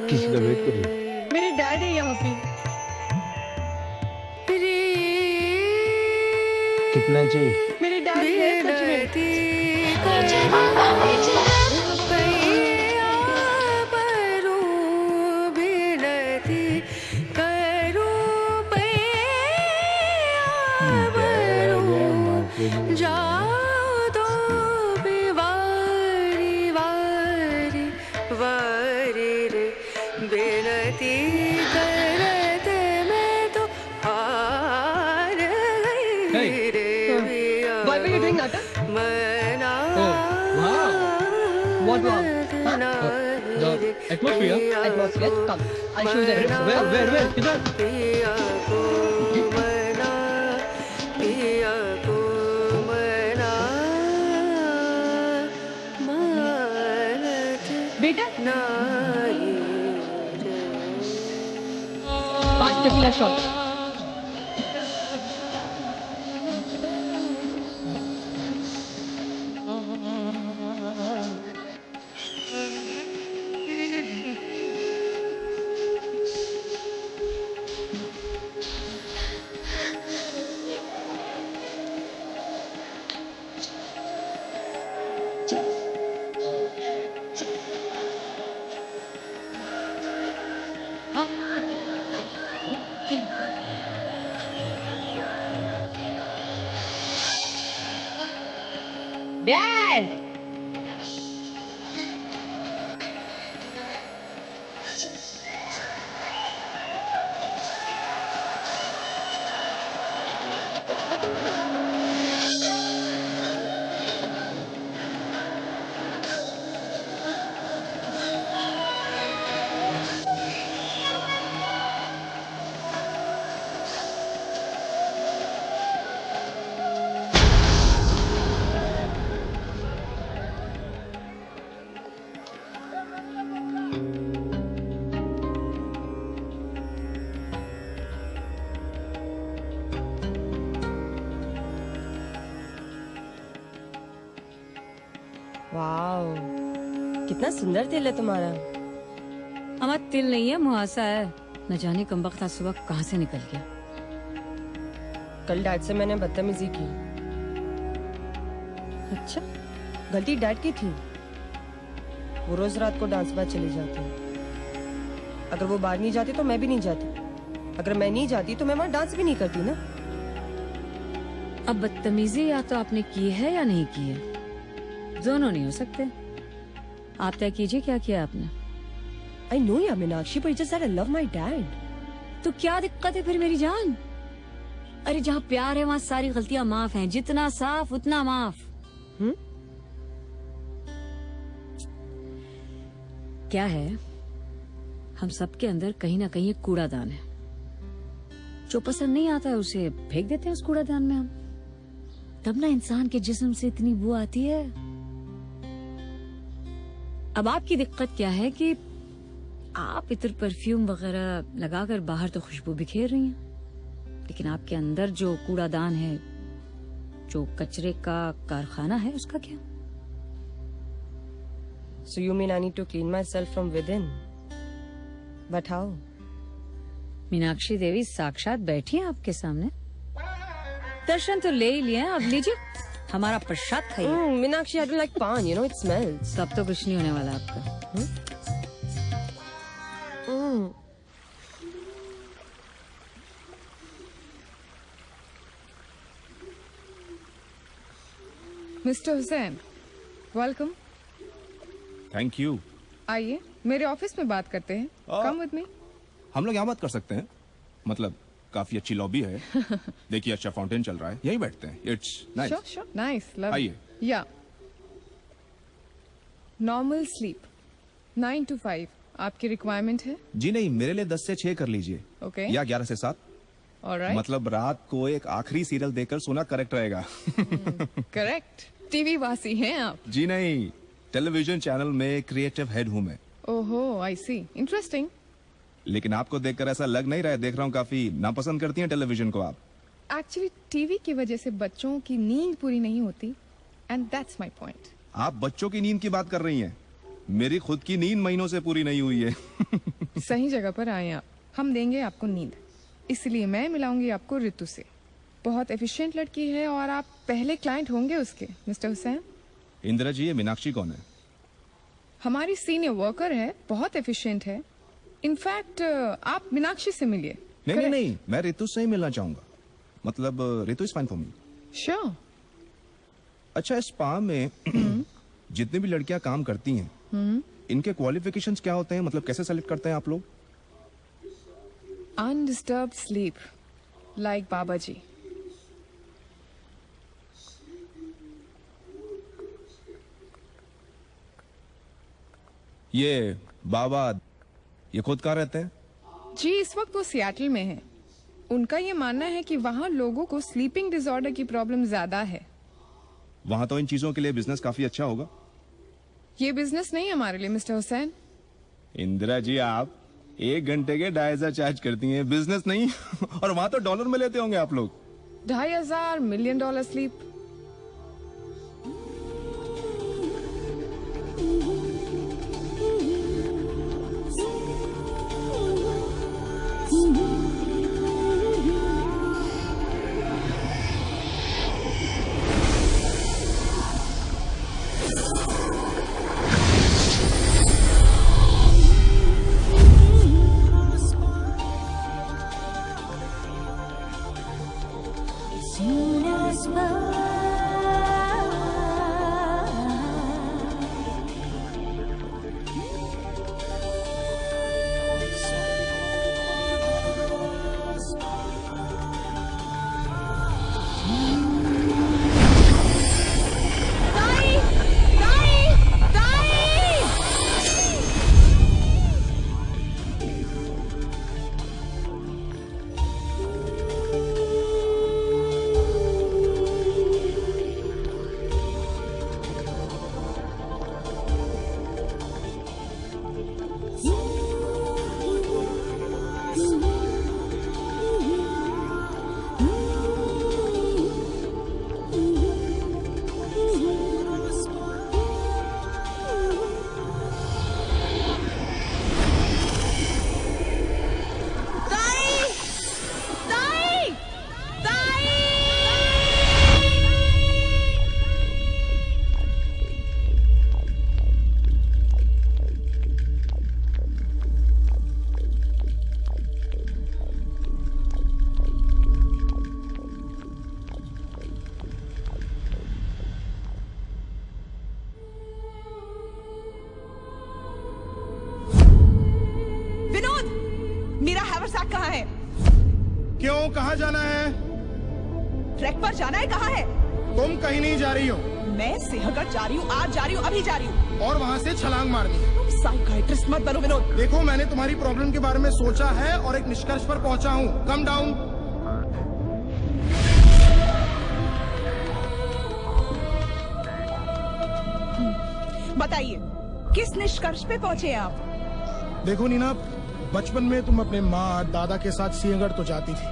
किसी का वेट कर रही मेरे डैड है यहाँ पे। कितना चाहिए? मेरे डैड है सच में। Why were you doing that? What wow? The atmosphere. Atmosphere. Come, I'll show you the rooms. Where? किधर? बेटा 5 टिकला शॉट। Dad! वाओ, कितना सुंदर दिल है तुम्हारा। हमारा तिल नहीं है, मुहासा है। न जाने कमबख्त आज सुबह कहाँ से निकल गया। कल डैड से मैंने बदतमीजी की। अच्छा, गलती डैड की थी। वो रोज रात को डांस बार चली जाती। अगर वो बाहर नहीं जाती तो मैं भी नहीं जाती। अगर मैं नहीं जाती तो मैं वहाँ डांस भी नहीं करती ना। अब बदतमीजी या तो आपने की है या नहीं की है, दोनों नहीं हो सकते। आप तय कीजिए क्या किया आपने। I know या Meenakshi, but it's just that I love my dad. तो क्या दिक्कत है फिर मेरी जान? अरे जहाँ प्यार है वहाँ सारी गलतियाँ माफ हैं। जितना साफ उतना माफ। क्या है, हम सबके अंदर कहीं ना कहीं एक कूड़ादान है। जो पसंद नहीं आता है उसे फेंक देते हैं उस कूड़ादान में हम। तब ना इंसान के जिस्म से इतनी बू आती है। अब आपकी दिक्कत क्या है कि आप इतर परफ्यूम वगैरह लगाकर बाहर तो खुशबू बिखेर रही हैं, लेकिन आपके अंदर जो कूड़ादान है, जो कचरे का कारखाना है, उसका क्या? So you mean I need to clean myself from within? But how? Meenakshi देवी साक्षात बैठी हैं आपके सामने। दर्शन तो ले ही लिए हैं, अब लीजिए हमारा प्रसाद खाइए। Meenakshi, I don't like pan, you know it smells. तब तो कुछ नहीं होने वाला आपका। Mister Hussain, welcome. Thank you. आइए मेरे ऑफिस में बात करते हैं। Come with me. हम लोग यहाँ बात कर सकते हैं, मतलब काफी अच्छी लॉबी है। देखिए अच्छा फाउंटेन चल रहा है, यहीं बैठते हैं। It's nice. Sure nice, love. आइए। या नॉर्मल स्लीप 9 to 5 आपकी रिक्वायरमेंट है? जी नहीं, मेरे लिए 10 से 6 कर लीजिए। ओके। या 11 से 7। ऑलराइट। मतलब रात को एक आखिरी सीरियल देखकर सोना करेक्ट रहेगा। करेक्ट। टीवी वासी हैं आप? जी नहीं, टेलीविजन चैनल में क्रिएटिव हेड हूँ मैं। ओहो, आई सी, इंटरेस्टिंग। लेकिन आपको देखकर ऐसा लग नहीं रहा है, देख रहा हूँ काफी नापसंद करती हैं टेलीविजन को आप। एक्चुअली टीवी की वजह से बच्चों की नींद पूरी नहीं होती, एंड दैट्स माय पॉइंट। आप बच्चों की नींद की बात कर रही हैं। मेरी खुद की नींद महीनों से पूरी नहीं हुई है। सही जगह पर आए आप। हम देंगे आपको नींद, इसलिए मैं मिलाऊंगी आपको रितु से। बहुत एफिशिएंट लड़की है और आप पहले क्लाइंट होंगे उसके। मिस्टर हुसैन। इंदिरा जी, ये मीनाक्षी कौन है? हमारी सीनियर वर्कर है, बहुत एफिशिएंट है। इनफैक्ट आप मीनाक्षी से मिलिए। नहीं, मैं रितु से ही मिलना चाहूंगा। मतलब Ritu is fine for me. Sure. अच्छा, इस स्पा में जितनी भी लड़कियां काम करती हैं, इनके क्वालिफिकेशंस क्या होते हैं? मतलब कैसे सेलेक्ट करते हैं आप लोग? अनडिस्टर्ब्ड स्लीप, लाइक बाबा जी। ये बाबा, ये खुद कहाँ रहते हैं? जी इस वक्त वो सियाटल में है। उनका ये मानना है कि वहाँ लोगों को स्लीपिंग डिसऑर्डर की प्रॉब्लम ज्यादा है। वहां तो इन चीजों के लिए बिजनेस काफी अच्छा होगा। ये बिजनेस नहीं हमारे लिए मिस्टर हुसैन। इंदिरा जी, आप 1 घंटे के 2,500 चार्ज करती हैं, बिजनेस नहीं। और वहां तो डॉलर में लेते होंगे आप लोग। 2,500 मिलियन डॉलर स्लीप। मेरा हैवरसैक कहाँ है? क्यों, कहाँ जाना है? ट्रैक पर जाना है, कहाँ है? तुम कहीं नहीं जा रही हो। मैं सिंहगढ़ जा रही हूँ, आज जा रही हूँ, अभी जा रही हूँ। और वहाँ से छलांग मारनी है। तुम साइकाइट्रिस्ट मत बनो विनोद। देखो, मैंने तुम्हारी प्रॉब्लम के बारे में सोचा है और एक निष्कर्ष पर पहुँचा हूँ। Come down. बताइए, किस निष्कर्ष पे पहुँचे आप? देखो नीना, बचपन में तुम अपने माँ दादा के साथ सिंहगढ़ तो जाती थी,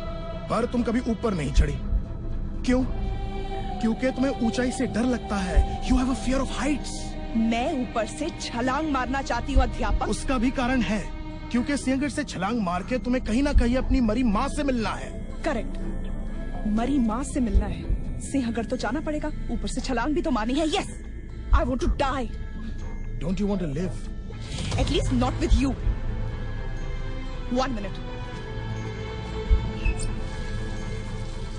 पर तुम कभी ऊपर नहीं चढ़ी। क्यों? क्योंकि तुम्हें ऊंचाई से डर लगता है। You have a fear of Heights. मैं ऊपर से छलांग मारना चाहती हूँ अध्यापक। उसका भी कारण है, क्योंकि सिंहगढ़ से छलांग मार के तुम्हें कहीं ना कहीं अपनी मरी माँ से मिलना है। करेक्ट, मरी माँ से मिलना है। सिंहगढ़ तो जाना पड़ेगा, ऊपर से छलांग भी तो मारनी है। Yes, I want to die. Don't you want to live? At least not with you. 1 minute.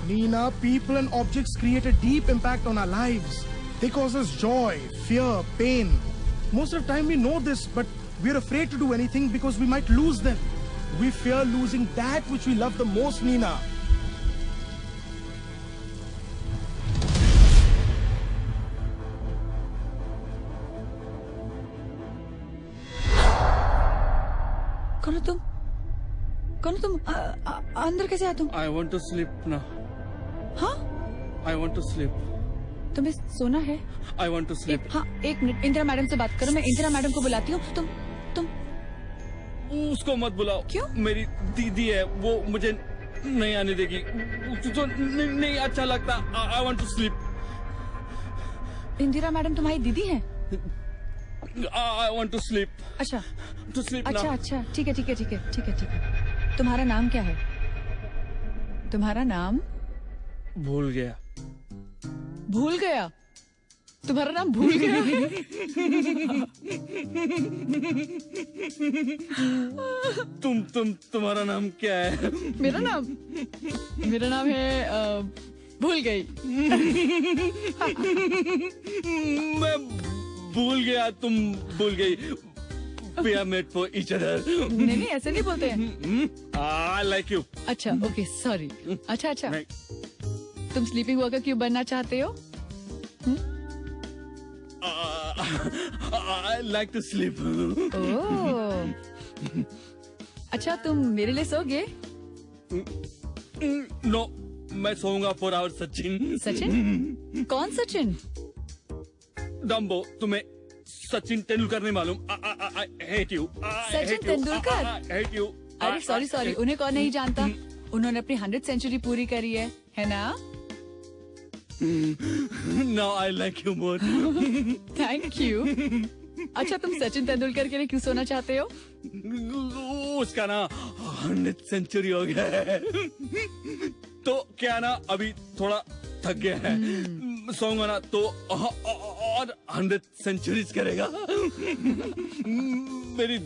Nina, people and objects create a deep impact on our lives. They cause us joy, fear, pain. Most of the time we know this, but we're afraid to do anything because we might lose them. We fear losing that which we love the most, Nina. कौन हो तुम? कौन हो तुम? अंदर कैसे आया तुम? I want to sleep now. हाँ? I want to sleep. तुम्हें सोना है? I want to sleep. हाँ, 1 मिनट, इंदिरा मैडम से बात करो। मैं इंदिरा मैडम को बुलाती हूँ। तुम उसको मत बुलाओ। क्यों? मेरी दीदी है, वो मुझे नहीं आने देगी। उसको नहीं अच्छा लगता। I want to sleep. Indira madam तुम्हारी दीदी हैं? I want to sleep. अच्छा To sleep अच्छा now. अच्छा ठीक है ठीक है ठीक है ठीक है ठीक है। तुम्हारा नाम क्या है? तुम्हारा नाम? भूल गया। भूल गया? तुम्हारा नाम भूल गया? तुम्हारा नाम क्या है? मेरा नाम है भूल गई। मैं भूल गया, तुम भूल गई। We are made for each other. नहीं ऐसे नहीं बोलते हैं। I like you. अच्छा ओके सॉरी। अच्छा तुम स्लीपिंग वर्कर क्यों बनना चाहते हो? I like to sleep. ओह अच्छा तुम मेरे लिए सोगे? No, मैं सोऊंगा for our सचिन। सचिन? कौन सचिन? डम्बो, तुम्हें सचिन तेंदुलकर नहीं मालूम? I hate you. Sachin Tendulkar? I hate you. अरे सॉरी उन्हें कौन नहीं जानता? उन्होंने अपनी 100th सेंचुरी पूरी करी है ना? Now I like you more. Thank you. अच्छा तुम सचिन तेंदुलकर के लिए क्यों सोना चाहते हो? उसका ना 100th सेंचुरी हो गया है, तो क्या ना अभी थोड़ा थक गया है, सोऊंगा ना तो और 100 सेंचुरीज करेगा। मेरी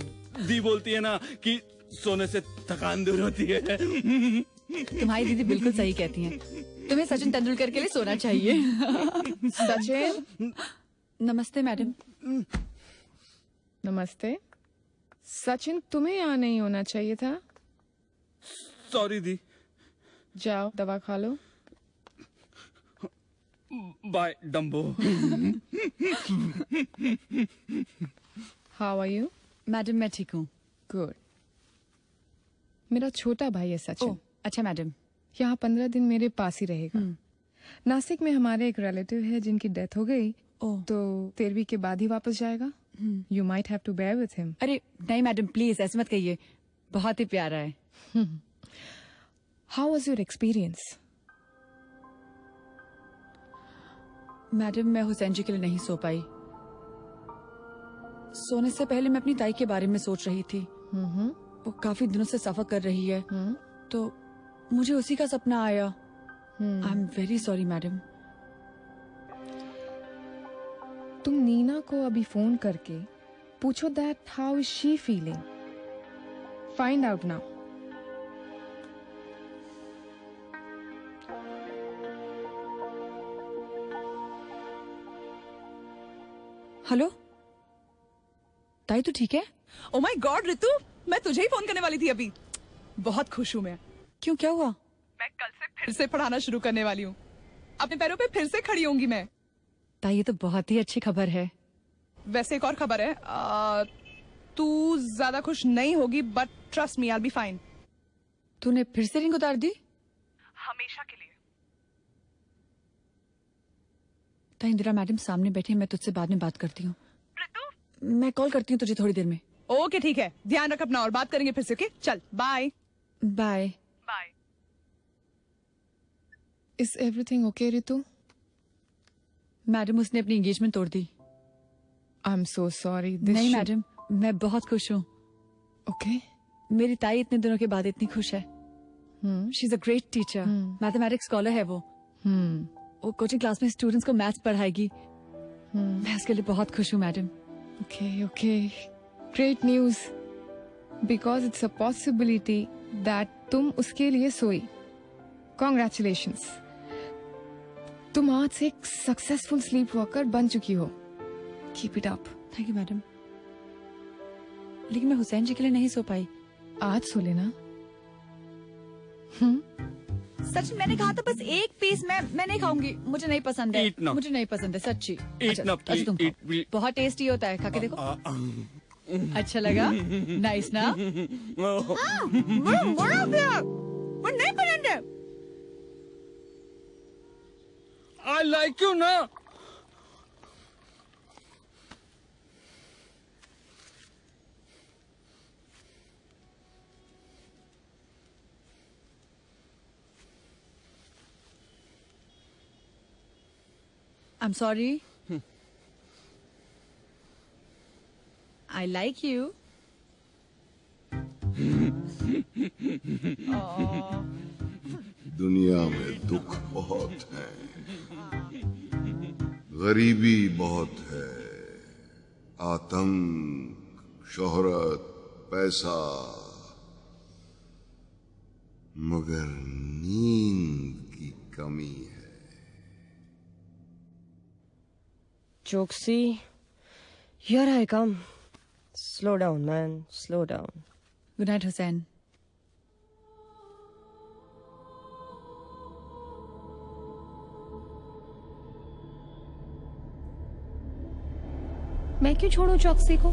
दी बोलती है ना कि सोने से थकान दूर होती है। तुम्हारी दीदी बिल्कुल सही कहती हैं। तुम्हें सचिन तेंदुलकर के लिए सोना चाहिए। सचिन नमस्ते मैडम। नमस्ते। सचिन तुम्हें यहाँ नहीं होना चाहिए था। सॉरी दी। जाओ दवा खा लो। Bye Dumbo. How are you? Madam मैं ठीक हूँ। गुड। मेरा छोटा भाई है सचिन। अच्छा मैडम। यहाँ 15 दिन मेरे पास ही रहेगा। नासिक में हमारे एक रिलेटिव है जिनकी डेथ हो गई, तो 13वीं के बाद ही वापस जाएगा। You might have to bear with him. अरे नहीं मैडम प्लीज ऐसे मत कहिए, बहुत ही प्यारा है। How was your experience? Madam मैं हुसैन जी के लिए नहीं सो पाई। सोने से पहले मैं अपनी ताई के बारे में सोच रही थी। वो काफी दिनों से सफर कर रही है, तो मुझे उसी का सपना आया। I am very sorry madam. तुम नीना को अभी फोन करके पूछो that how is she feeling. Find out now. Hello ताई तू ठीक है? ओ माय गॉड रितु, मैं तुझे ही फोन करने वाली थी अभी। बहुत खुश हूँ मैं। क्यों क्या हुआ? मैं कल से फिर से पढ़ाना शुरू करने वाली हूँ। अपने पैरों पे फिर से खड़ी होंगी मैं। ताई ये तो बहुत ही अच्छी खबर है। वैसे एक और खबर है, तू ज्यादा खुश नहीं होगी but trust me I will be fine. तूने फिर से रिंग उतार दी? हमेशा के लिए। ताई इंदिरा मैडम सामने बैठी, मैं तुझसे बाद में बात करती हूँ। मैं कॉल करती हूँ तुझे थोड़ी देर में। ओके ठीक है, ध्यान रख अपना और बात करेंगे फिर से। ओके चल bye. Bye bye. Is everything okay Ritu? Madam उसने अपनी एंगेजमेंट तोड़ दी। I am so sorry. नहीं मैडम मैं बहुत खुश हूँ। ओके। मेरी ताई इतने दिनों के बाद इतनी खुश है। She is a great teacher, mathematics scholar है वो। वो कोचिंग क्लास में स्टूडेंट्स को मैथ्स पढ़ाएगी। मैं उसके लिए बहुत खुश हूँ madam. Okay okay, great news, because it's a possibility that तुम उसके लिए सोई। कॉन्ग्रेचुलेशंस, तुम आज से एक सक्सेसफुल स्लीप वर्कर बन चुकी हो। Keep it up. Thank you madam. लेकिन मैं हुसैन जी के लिए नहीं सो पाई। आज सो लेना। सच मैंने कहा था बस एक पीस मैं नहीं खाऊंगी, मुझे नहीं पसंद है। Eat now. मुझे नहीं पसंद है सच्ची। Eat now, please, तुम eat, खाओ। please. बहुत टेस्टी होता है, खा के देखो। अच्छा लगा? नाइस ना? मुझे नहीं पसंद है। I like you ना। I'm sorry. I like you. दुनिया में दुख बहुत है, गरीबी बहुत है, आतंक, शोहरत, पैसा, मगर नींद की कमी है। Choksi, here I come. Slow down, man. Slow down. Good night Hussain. मैं क्यों छोड़ूं चौकसी को?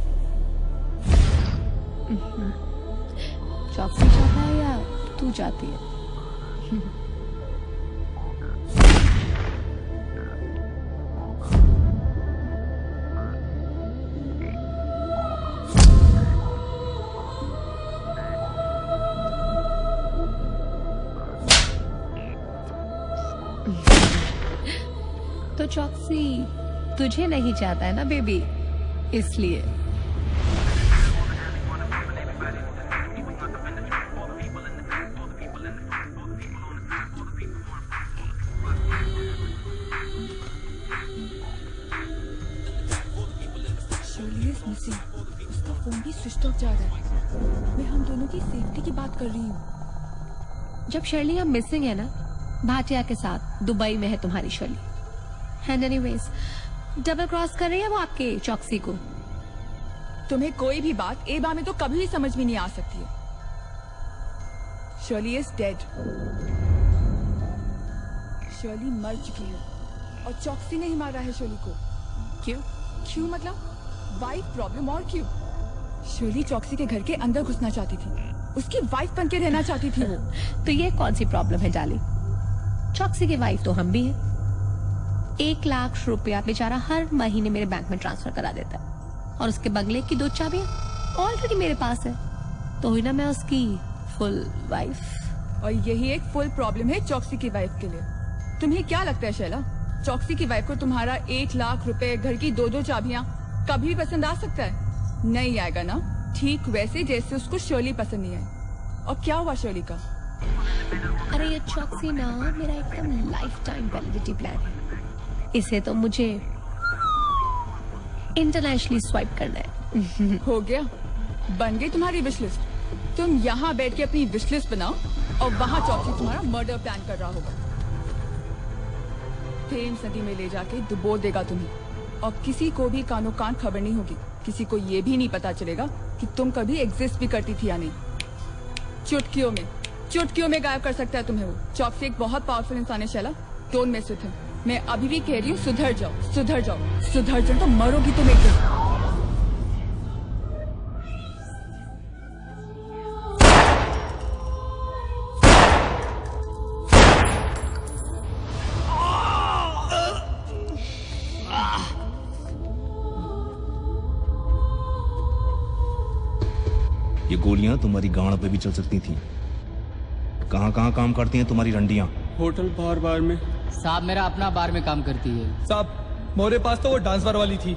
चौकसी चाहता है या तू चाहती है? तो चौकसी तुझे नहीं चाहता है ना बेबी, इसलिए। उसका फोन भी स्विच ऑफ जा रहा है। मैं हम दोनों की सेफ्टी की बात कर रही हूँ। जब शर्ली अब मिसिंग है ना, भाटिया के साथ दुबई में है तुम्हारी Shirley. And anyways double cross कर रही है वो आपके चौकसी को। तुम्हें कोई भी बात ए बार में तो कभी भी समझ में नहीं आ सकती है। Shirley is dead. शर्ली मर चुकी है और चौकसी ने ही मारा है शर्ली को। क्यों? क्यों मतलब वाइफ प्रॉब्लम। और क्यों? शर्ली चौकसी के घर के अंदर घुसना चाहती थी, उसकी वाइफ बन के रहना चाहती थी वो। तो ये कौन सी प्रॉब्लम है डाली? चौकसी की वाइफ तो हम भी हैं। 1 लाख रुपया बेचारा हर महीने मेरे बैंक में ट्रांसफर करा देता है और उसके बंगले की 2 चाबियां ऑलरेडी मेरे पास है। तो हुई ना मैं उसकी फुल वाइफ। और यही एक फुल प्रॉब्लम है चौकसी की वाइफ के लिए। तुम्हें क्या लगता है शैला, चौकसी की वाइफ को तुम्हारा 1 लाख रुपए, घर की 2-2 चाबियां कभी भी पसंद आ सकता है? नहीं आएगा ना। ठीक वैसे जैसे उसको शर्ली पसंद नहीं आई। और क्या हुआ शर्ली का? अरे ये चौकसी ना मेरा एकदम लाइफ टाइम वैलिडिटी प्लान है। इसे तो मुझे इंटरनेशनली स्वाइप करना है। हो गया, बन गई तुम्हारी विश लिस्ट। तुम यहाँ बैठ के अपनी विश लिस्ट बनाओ और वहाँ चौकसी तुम्हारा मर्डर प्लान कर रहा होगा। थेम्स नदी में ले जाके डुबो देगा तुम्हें और किसी को भी कानो कान खबर नहीं होगी। किसी को ये भी नहीं पता चलेगा कि तुम कभी एग्जिस्ट भी करती थी या नहीं। चुटकियों में गायब कर सकता है तुम्हें वो। चौकसी एक बहुत पावरफुल इंसान है Shaila, don't mess with him. मैं अभी भी कह रही हूँ सुधर जाओ, सुधर जाओ, सुधर जाओ तो मरोगी तुम एक दिन। ये गोलियां तुम्हारी गांड पे भी चल सकती थी। कहाँ कहाँ काम करती हैं तुम्हारी रंडियां? होटल बार में। साहब मेरा अपना बार में काम करती है। साहब मोरे पास तो वो डांस बार वाली थी,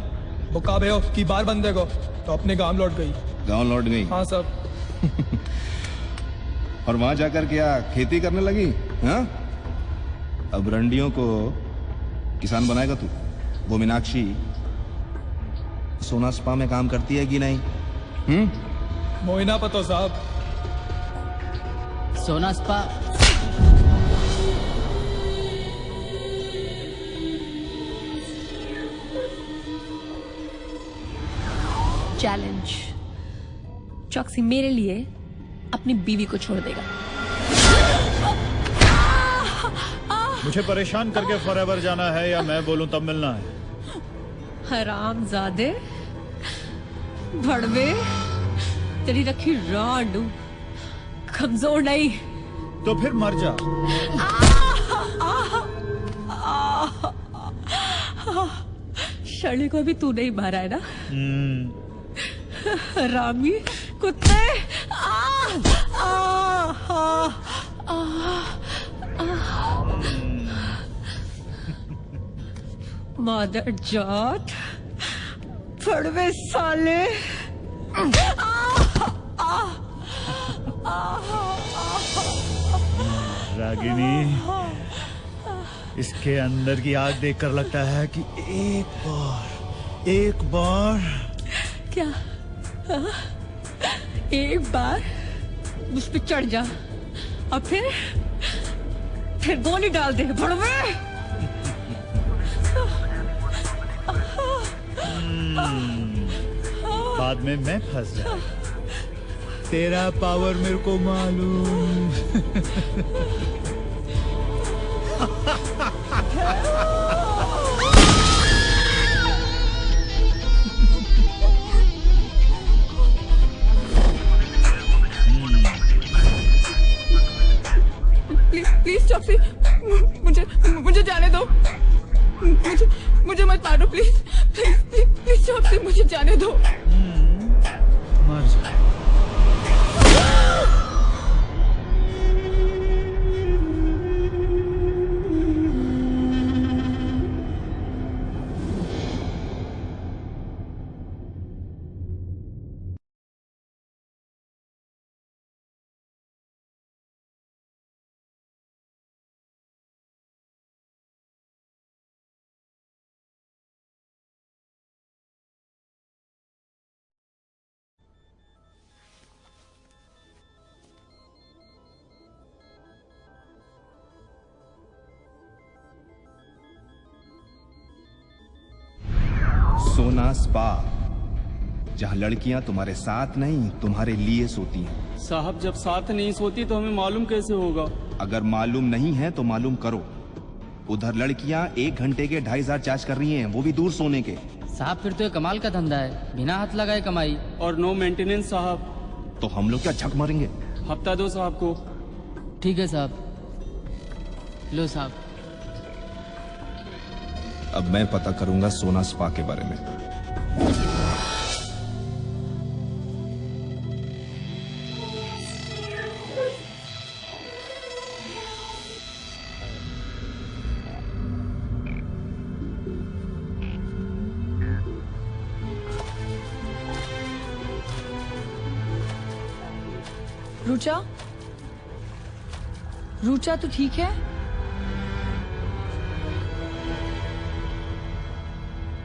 वो कहा भयो कि बार बंदे को तो अपने गांव लौट गई। गांव लौट गई? हाँ साहब। और वहां जाकर क्या खेती करने लगी? हाँ, अब रंडियों को किसान बनाएगा तू? वो मीनाक्षी सोना स्पा में काम करती है कि नहीं? मोइना पतो साहब। सोना स्पा चैलेंज। चौकसी मेरे लिए अपनी बीवी को छोड़ देगा। मुझे परेशान करके फॉरएवर जाना है या मैं बोलूं तब मिलना है? हरामजादे, भड़वे, तेरी रखी राड कमजोर नहीं। तो फिर मर जा। शर्ली को भी तू नहीं मारा है ना? रामी कुत्ते। मादर जाट, फड़वे साले। रागिनी, इसके अंदर की आग देखकर लगता है कि एक बार क्या? एक बार उस पे चढ़ जा और फिर गोली डाल दे भड़वे। बाद में मैं फंस जाऊं। तेरा पावर मेरे को मालूम। प्लीज चॉक्सी, मुझे जाने दो। मुझे मत मारो प्लीज। प्लीज चॉक्सी, मुझे जाने दो। मर जा। सोना स्पा, जहाँ लड़कियां तुम्हारे साथ नहीं तुम्हारे लिए सोती हैं। साहब जब साथ नहीं सोती तो हमें मालूम कैसे होगा? अगर मालूम नहीं है तो मालूम करो। उधर लड़कियां 1 घंटे के 2500 चार्ज कर रही हैं, वो भी दूर सोने के। साहब फिर तो ये कमाल का धंधा है, बिना हाथ लगाए कमाई। और नो मेंटेनेंस साहब। तो हम लोग क्या झक मारेंगे? हफ्ता दो साहब को। ठीक है साहब। लो साहब। अब मैं पता करूंगा सोना स्पा के बारे में। रुचा तो ठीक है?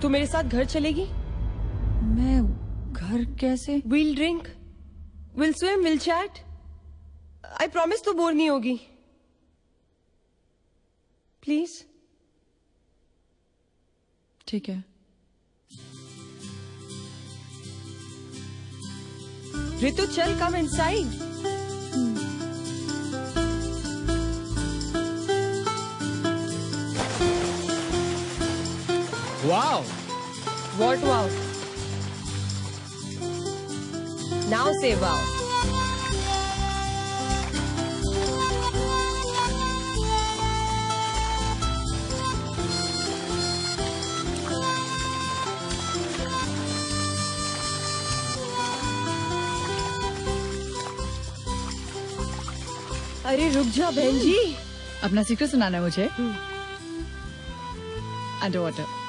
तू मेरे साथ घर चलेगी? मैं घर कैसे? We'll drink, we'll swim, we'll chat. I promise तू बोर नहीं होगी। Please. ठीक है। रितु चल, come inside. Wow. What wow? Now say wow. अरे रुक जा बहन जी। अपना सीक्रेट सुनाना है मुझे। Under water.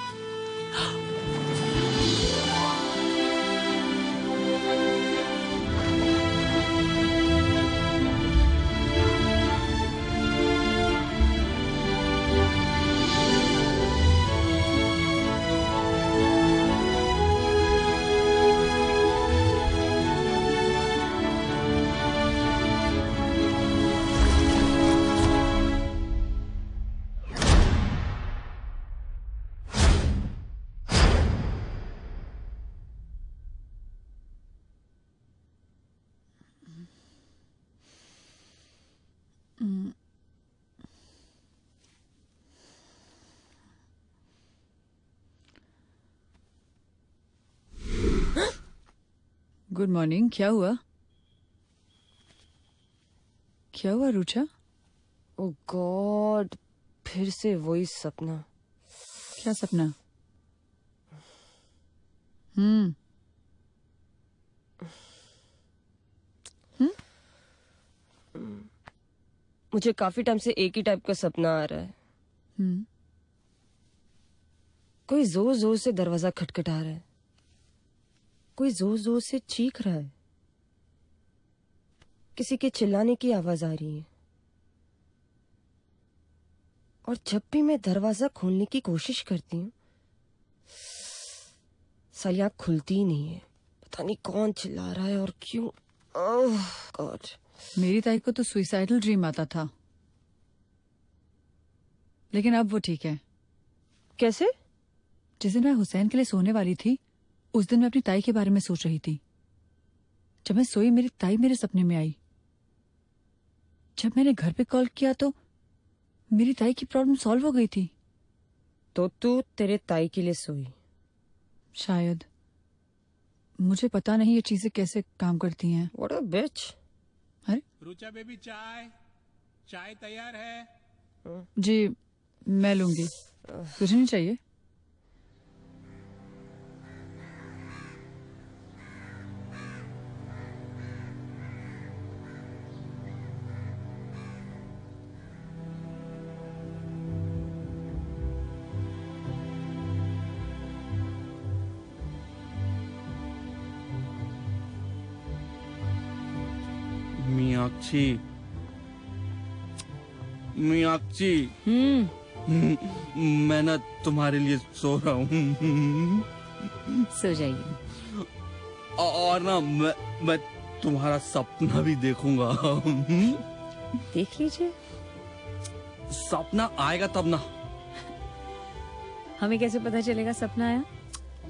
Good morning. क्या हुआ? क्या हुआ रुचा? ओ गॉड, फिर से वही सपना। क्या सपना? मुझे काफी टाइम से एक ही टाइप का सपना आ रहा है। कोई जोर जोर से दरवाजा खटखटा रहा है, कोई जोर जोर से चीख रहा है। किसी के चिल्लाने की आवाज आ रही है। और जब भी मैं दरवाजा खोलने की कोशिश करती हूँ, साली आँख खुलती ही नहीं है। पता नहीं कौन चिल्ला रहा है और क्यों। ओह गॉड। मेरी ताई को तो सुइसाइडल ड्रीम आता था, लेकिन अब वो ठीक है। कैसे? जिस दिन मैं हुसैन के लिए सोने वाली थी, उस दिन मैं अपनी ताई के बारे में सोच रही थी। जब मैं सोई, मेरी ताई मेरे सपने में आई। जब मैंने घर पे कॉल किया तो मेरी ताई की प्रॉब्लम सॉल्व हो गई थी। तो तू तेरे ताई के लिए सोई? शायद। मुझे पता नहीं ये चीजें कैसे काम करती हैं। What a bitch। अरे रुचा बेबी, चाय तैयार है? जी मैं लूंगी। तुझे नहीं चाहिए? मीनाक्षी, मैं ना तुम्हारे लिए सो रहा हूँ। सो जाइए। और ना मैं तुम्हारा सपना भी देखूंगा। देख लीजिए। सपना आएगा तब ना। हमें कैसे पता चलेगा सपना आया?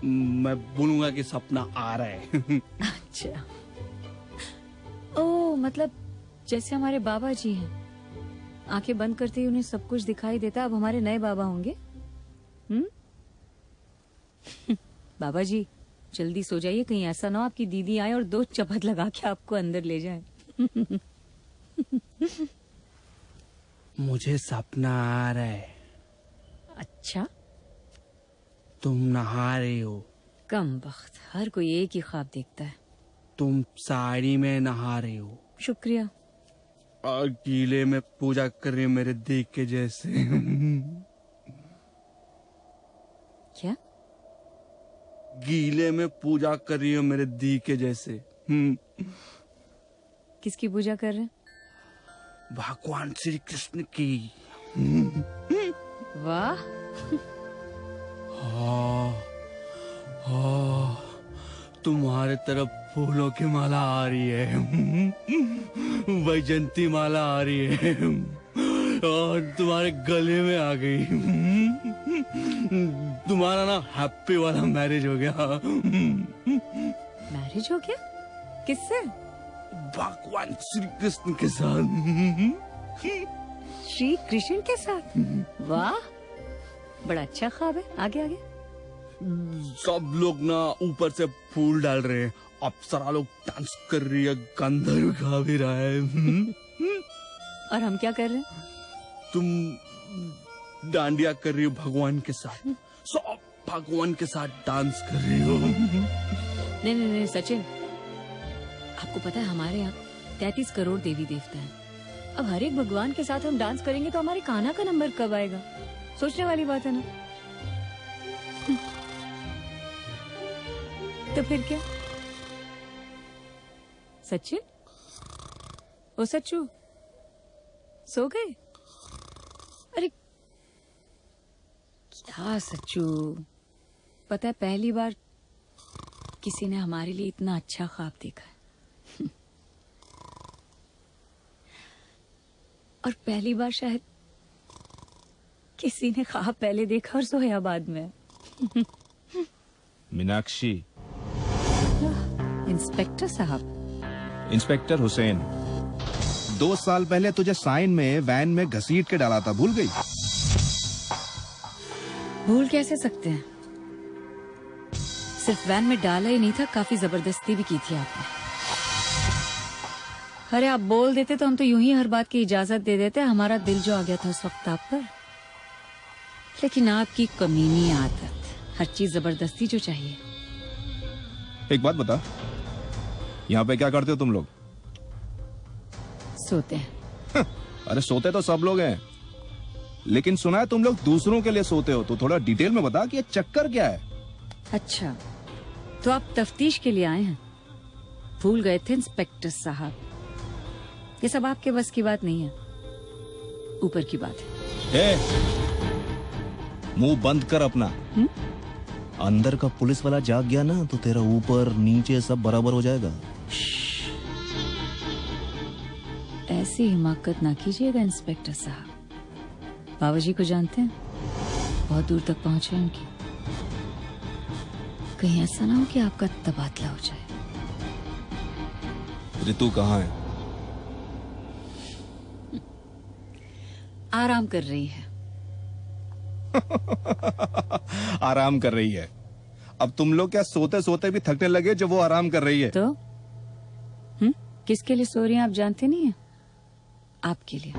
मैं बोलूंगा कि सपना आ रहा है। अच्छा। ओह, मतलब जैसे हमारे बाबा जी हैं, आंखें बंद करते ही उन्हें सब कुछ दिखाई देता। अब हमारे नए बाबा होंगे। बाबा जी जल्दी सो जाइए, कहीं ऐसा ना हो आपकी दीदी आए और 2 चपत लगा के आपको अंदर ले जाए। मुझे सपना आ रहा है। अच्छा, तुम नहा रही हो। कम वक्त, हर कोई एक ही ख्वाब देखता है। तुम साड़ी में नहा रही हो। शुक्रिया। और गीले में पूजा कर रही हो मेरे देख के जैसे। क्या? गीले में पूजा कर रही हो मेरे दी के जैसे। किसकी पूजा कर रहे हैं? भगवान श्री कृष्ण की। वाह। तुम्हारे तरफ फूलों की माला आ रही है। वैजंती माला आ रही है और तुम्हारे गले में आ गई। तुम्हारा ना हैप्पी वाला मैरिज हो गया। मैरिज हो गया? किससे? भगवान श्री कृष्ण के साथ। श्री कृष्ण के साथ? वाह, बड़ा अच्छा ख्वाब है। आगे आगे। सब लोग ना ऊपर से फूल डाल रहे हैं, अप्सरा लोग डांस कर रही है, गंधर्व गा भी रहा है। और हम क्या कर रहे हैं? तुम डांडिया कर रही हो भगवान के साथ। सब भगवान के साथ डांस कर रही हो। नहीं नहीं नहीं सचिन, आपको पता है हमारे यहाँ 33 करोड़ देवी देवता हैं। अब हर एक भगवान के साथ हम डांस करेंगे तो हमारे कान्हा का नंबर कब आएगा? सोचने वाली बात है ना। तो फिर क्या? सचिन, ओ सच्चू, सो गए? अरे क्या सच्चू, पता है पहली बार किसी ने हमारे लिए इतना अच्छा ख्वाब देखा है। और पहली बार शायद किसी ने ख्वाब पहले देखा और सोया बाद में। मीनाक्षी। इंस्पेक्टर साहब। इंस्पेक्टर हुसैन, 2 साल पहले तुझे साइन में वैन में घसीट के डाला था, भूल गई? भूल कैसे सकते हैं? सिर्फ वैन में डाला ही नहीं था, काफी जबरदस्ती भी की थी आपने। अरे आप बोल देते तो हम तो यूं ही हर बात की इजाजत दे देते। हमारा दिल जो आ गया था उस वक्त आप पर। लेकिन आपकी कमीनी आदत, हर चीज जबरदस्ती जो चाहिए। एक बात बता, यहाँ पे क्या करते हो तुम लोग? सोते हैं। अरे सोते तो सब लोग हैं, लेकिन सुना है तुम लोग दूसरों के लिए सोते हो, तो थोड़ा डिटेल में बता कि ये चक्कर क्या है? अच्छा, तो आप तफ्तीश के लिए आए हैं? भूल गए थे इंस्पेक्टर साहब, ये सब आपके बस की बात नहीं है, ऊपर की बात है। मुंह बंद कर अपना। अंदर का पुलिस वाला जाग गया ना तो तेरा ऊपर नीचे सब बराबर हो जाएगा। ऐसी हिमाकत ना कीजिएगा इंस्पेक्टर साहब, बाबा जी को जानते हैं, बहुत दूर तक पहुंचे उनकी, कहीं ऐसा ना हो कि आपका तबादला हो जाए। ऋतु कहाँ है? आराम कर रही है। आराम कर रही है? अब तुम लोग क्या सोते सोते भी थकने लगे जो वो आराम कर रही है? तो किसके लिए सो रही हैं आप जानते नहीं है? आपके लिए।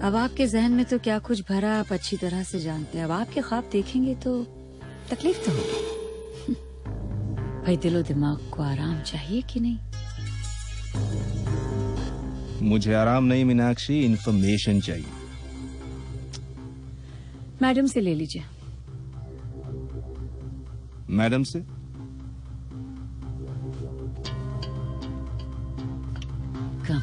अब आपके जहन में तो क्या कुछ भरा आप अच्छी तरह से जानते हैं। अब आपके ख्वाब देखेंगे तो तकलीफ तो होगी। भाई दिलो दिमाग को आराम चाहिए कि नहीं? मुझे आराम नहीं मीनाक्षी, इंफॉर्मेशन चाहिए। मैडम से ले लीजिए। मैडम से? कम।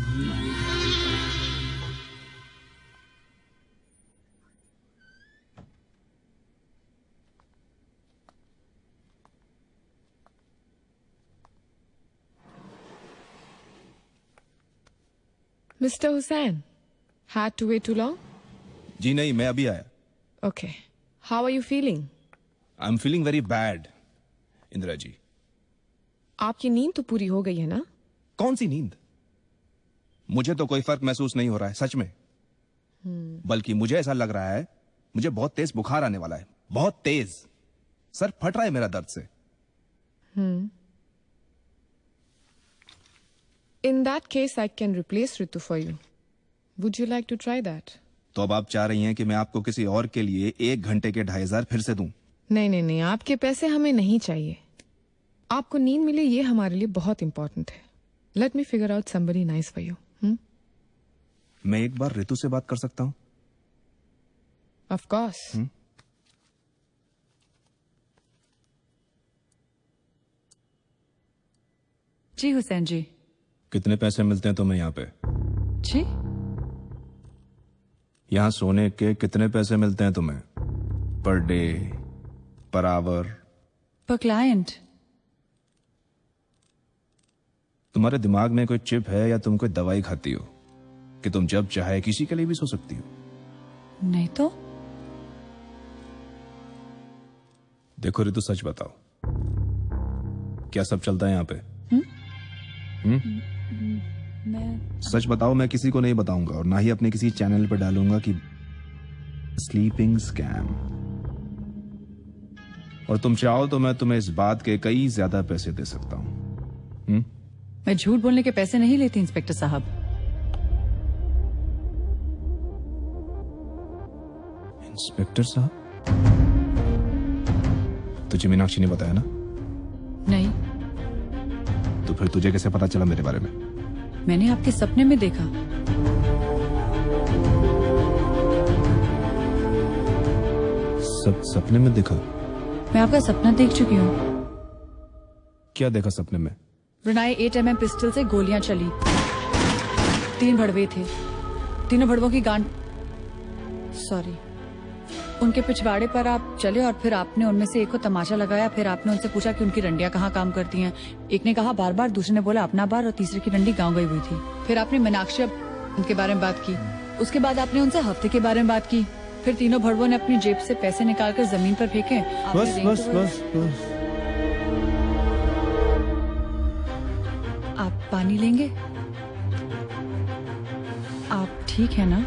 Mr. Hussain, had to wait too long? जी नहीं, मैं अभी आया। Okay. How are you feeling? I'm feeling very bad, Indira ji. आपकी नींद तो पूरी हो गई है ना? कौन सी नींद? मुझे तो कोई फर्क महसूस नहीं हो रहा है सच में। बल्कि मुझे ऐसा लग रहा है मुझे बहुत तेज बुखार आने वाला है, बहुत तेज। सर फट रहा है मेरा दर्द से। In that case, I can replace Ritu for you. Would you like to try that? तो अब आप चाह रही हैं कि मैं आपको किसी और के लिए 1 घंटे के 2,500 फिर से दूं? नहीं नहीं नहीं, आपके पैसे हमें नहीं चाहिए। आपको नींद मिले ये हमारे लिए बहुत इंपॉर्टेंट है। Let me figure out somebody nice for you. मैं एक बार ऋतु से बात कर सकता हूं? Of course. जी हुसैन जी। कितने पैसे मिलते हैं तुम्हें यहाँ पे? जी? यहाँ सोने के कितने पैसे मिलते हैं तुम्हें? Per day, per hour? पर क्लाइंट। तुम्हारे दिमाग में कोई चिप है या तुम कोई दवाई खाती हो कि तुम जब चाहे किसी के लिए भी सो सकती हो? नहीं तो? देखो ऋतु, सच बताओ, क्या सब चलता है यहाँ पे? मैं सच बताओ, मैं किसी को नहीं बताऊंगा और ना ही अपने किसी चैनल पर डालूंगा कि स्लीपिंग स्कैम। और तुम चाहो तो मैं तुम्हें इस बात के कई ज्यादा पैसे दे सकता हूं। मैं झूठ बोलने के पैसे नहीं लेती इंस्पेक्टर साहब। इंस्पेक्टर साहब? तुझे मीनाक्षी ने बताया ना? नहीं। तो फिर तुझे कैसे पता चला मेरे बारे में? मैंने आपके सपने में देखा। सपने में देखा? मैं आपका सपना देख चुकी हूँ। क्या देखा सपने में? ब्रुनाई 8mm पिस्टल से गोलियां चली। 3 भड़वे थे, तीनों भड़वों की गांड, सॉरी, उनके पिछवाड़े पर आप चले और फिर आपने उनमें से एक को तमाचा लगाया। फिर आपने उनसे पूछा कि उनकी रंडियां कहाँ काम करती हैं। एक ने कहा बार बार, दूसरे ने बोला अपना बार और तीसरे की रंडी गांव गई हुई थी। फिर आपने मीनाक्षी उनके बारे में बात की। उसके बाद आपने उनसे हफ्ते के बारे में बात की। फिर तीनों भड़वों ने अपनी जेब से पैसे निकालकर जमीन पर फेंके। बस बस बस बस। आप पानी लेंगे? आप ठीक है ना?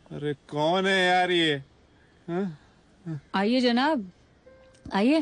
अरे कौन है यार ये? आइए जनाब, आइए।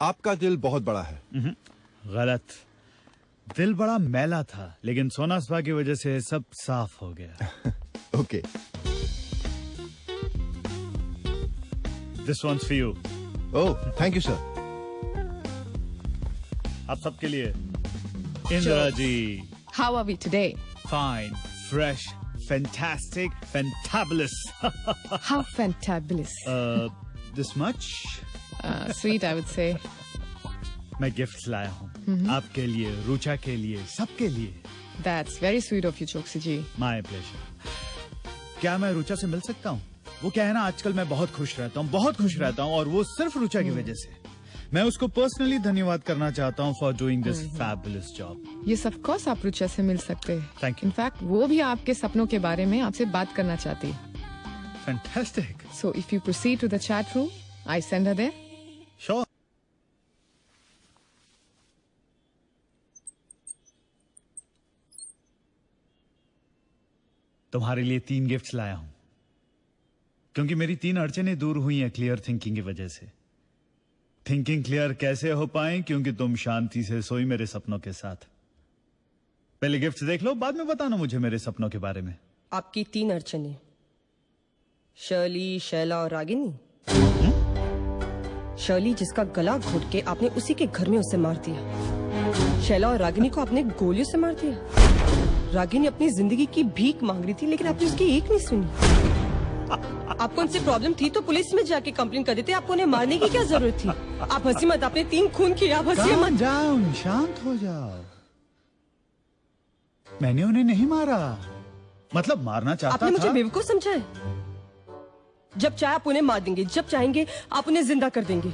आपका दिल बहुत बड़ा है। गलत। दिल बड़ा मैला था, लेकिन सोना स्पा की वजह से सब साफ हो गया। Okay. This one's for you. Oh, thank you, sir. आप सबके लिए। Indira ji. How are we today? Fine, fresh, fantastic, fantabulous. How fantabulous? This much? Sweet, I would say. मैं गिफ्ट्स लाया हूँ। आपके लिए, रुचा के लिए, सबके लिए। That's very sweet of you, Choksi ji. My pleasure. क्या मैं रुचा से मिल सकता हूँ? वो क्या है ना, आजकल मैं बहुत खुश रहता हूँ, और वो सिर्फ रुचा की वजह से। मैं उसको पर्सनली धन्यवाद करना चाहता हूँ for doing this fabulous job. Yes, of course आप रुचा से मिल सकते हैं। Thank you. In fact, वो भी आपके सपनों के बारे में आपसे बात करना चाहती है। Fantastic. So if you proceed to the chat room, I send her there. Sure. तुम्हारे लिए 3 गिफ्ट्स लाया हूं, क्योंकि मेरी 3 अड़चनें दूर हुई हैं क्लियर थिंकिंग की वजह से। थिंकिंग क्लियर कैसे हो पाए? क्योंकि तुम शांति से सोई मेरे सपनों के साथ। पहले गिफ्ट्स देख लो, बाद में बताना मुझे मेरे सपनों के बारे में। आपकी 3 अड़चनें, शर्ली, शैला और रागिनी। शर्ली जिसका गला घोट के आपने उसी के घर में उसे मार दिया। शैला और रागिनी को आपने गोलियों से मार दिया। रागिनी अपनी जिंदगी की भीख मांग रही थी, लेकिन आपने उसकी एक नहीं सुनी। आपको उनसे प्रॉब्लम थी तो पुलिस में जाके कंप्लेन कर देते। आपको उन्हें मारने की क्या जरूरत थी? आप हंसी मत, आपने 3 खून किए। आप हंसी मत। जाओ, शांत हो जाओ। मैंने उन्हें नहीं मारा, मतलब मारना चाहता था। आपने मुझे बेवकूफ समझा है? जब चाहे आप उन्हें मार देंगे, जब चाहेंगे आप उन्हें जिंदा कर देंगे।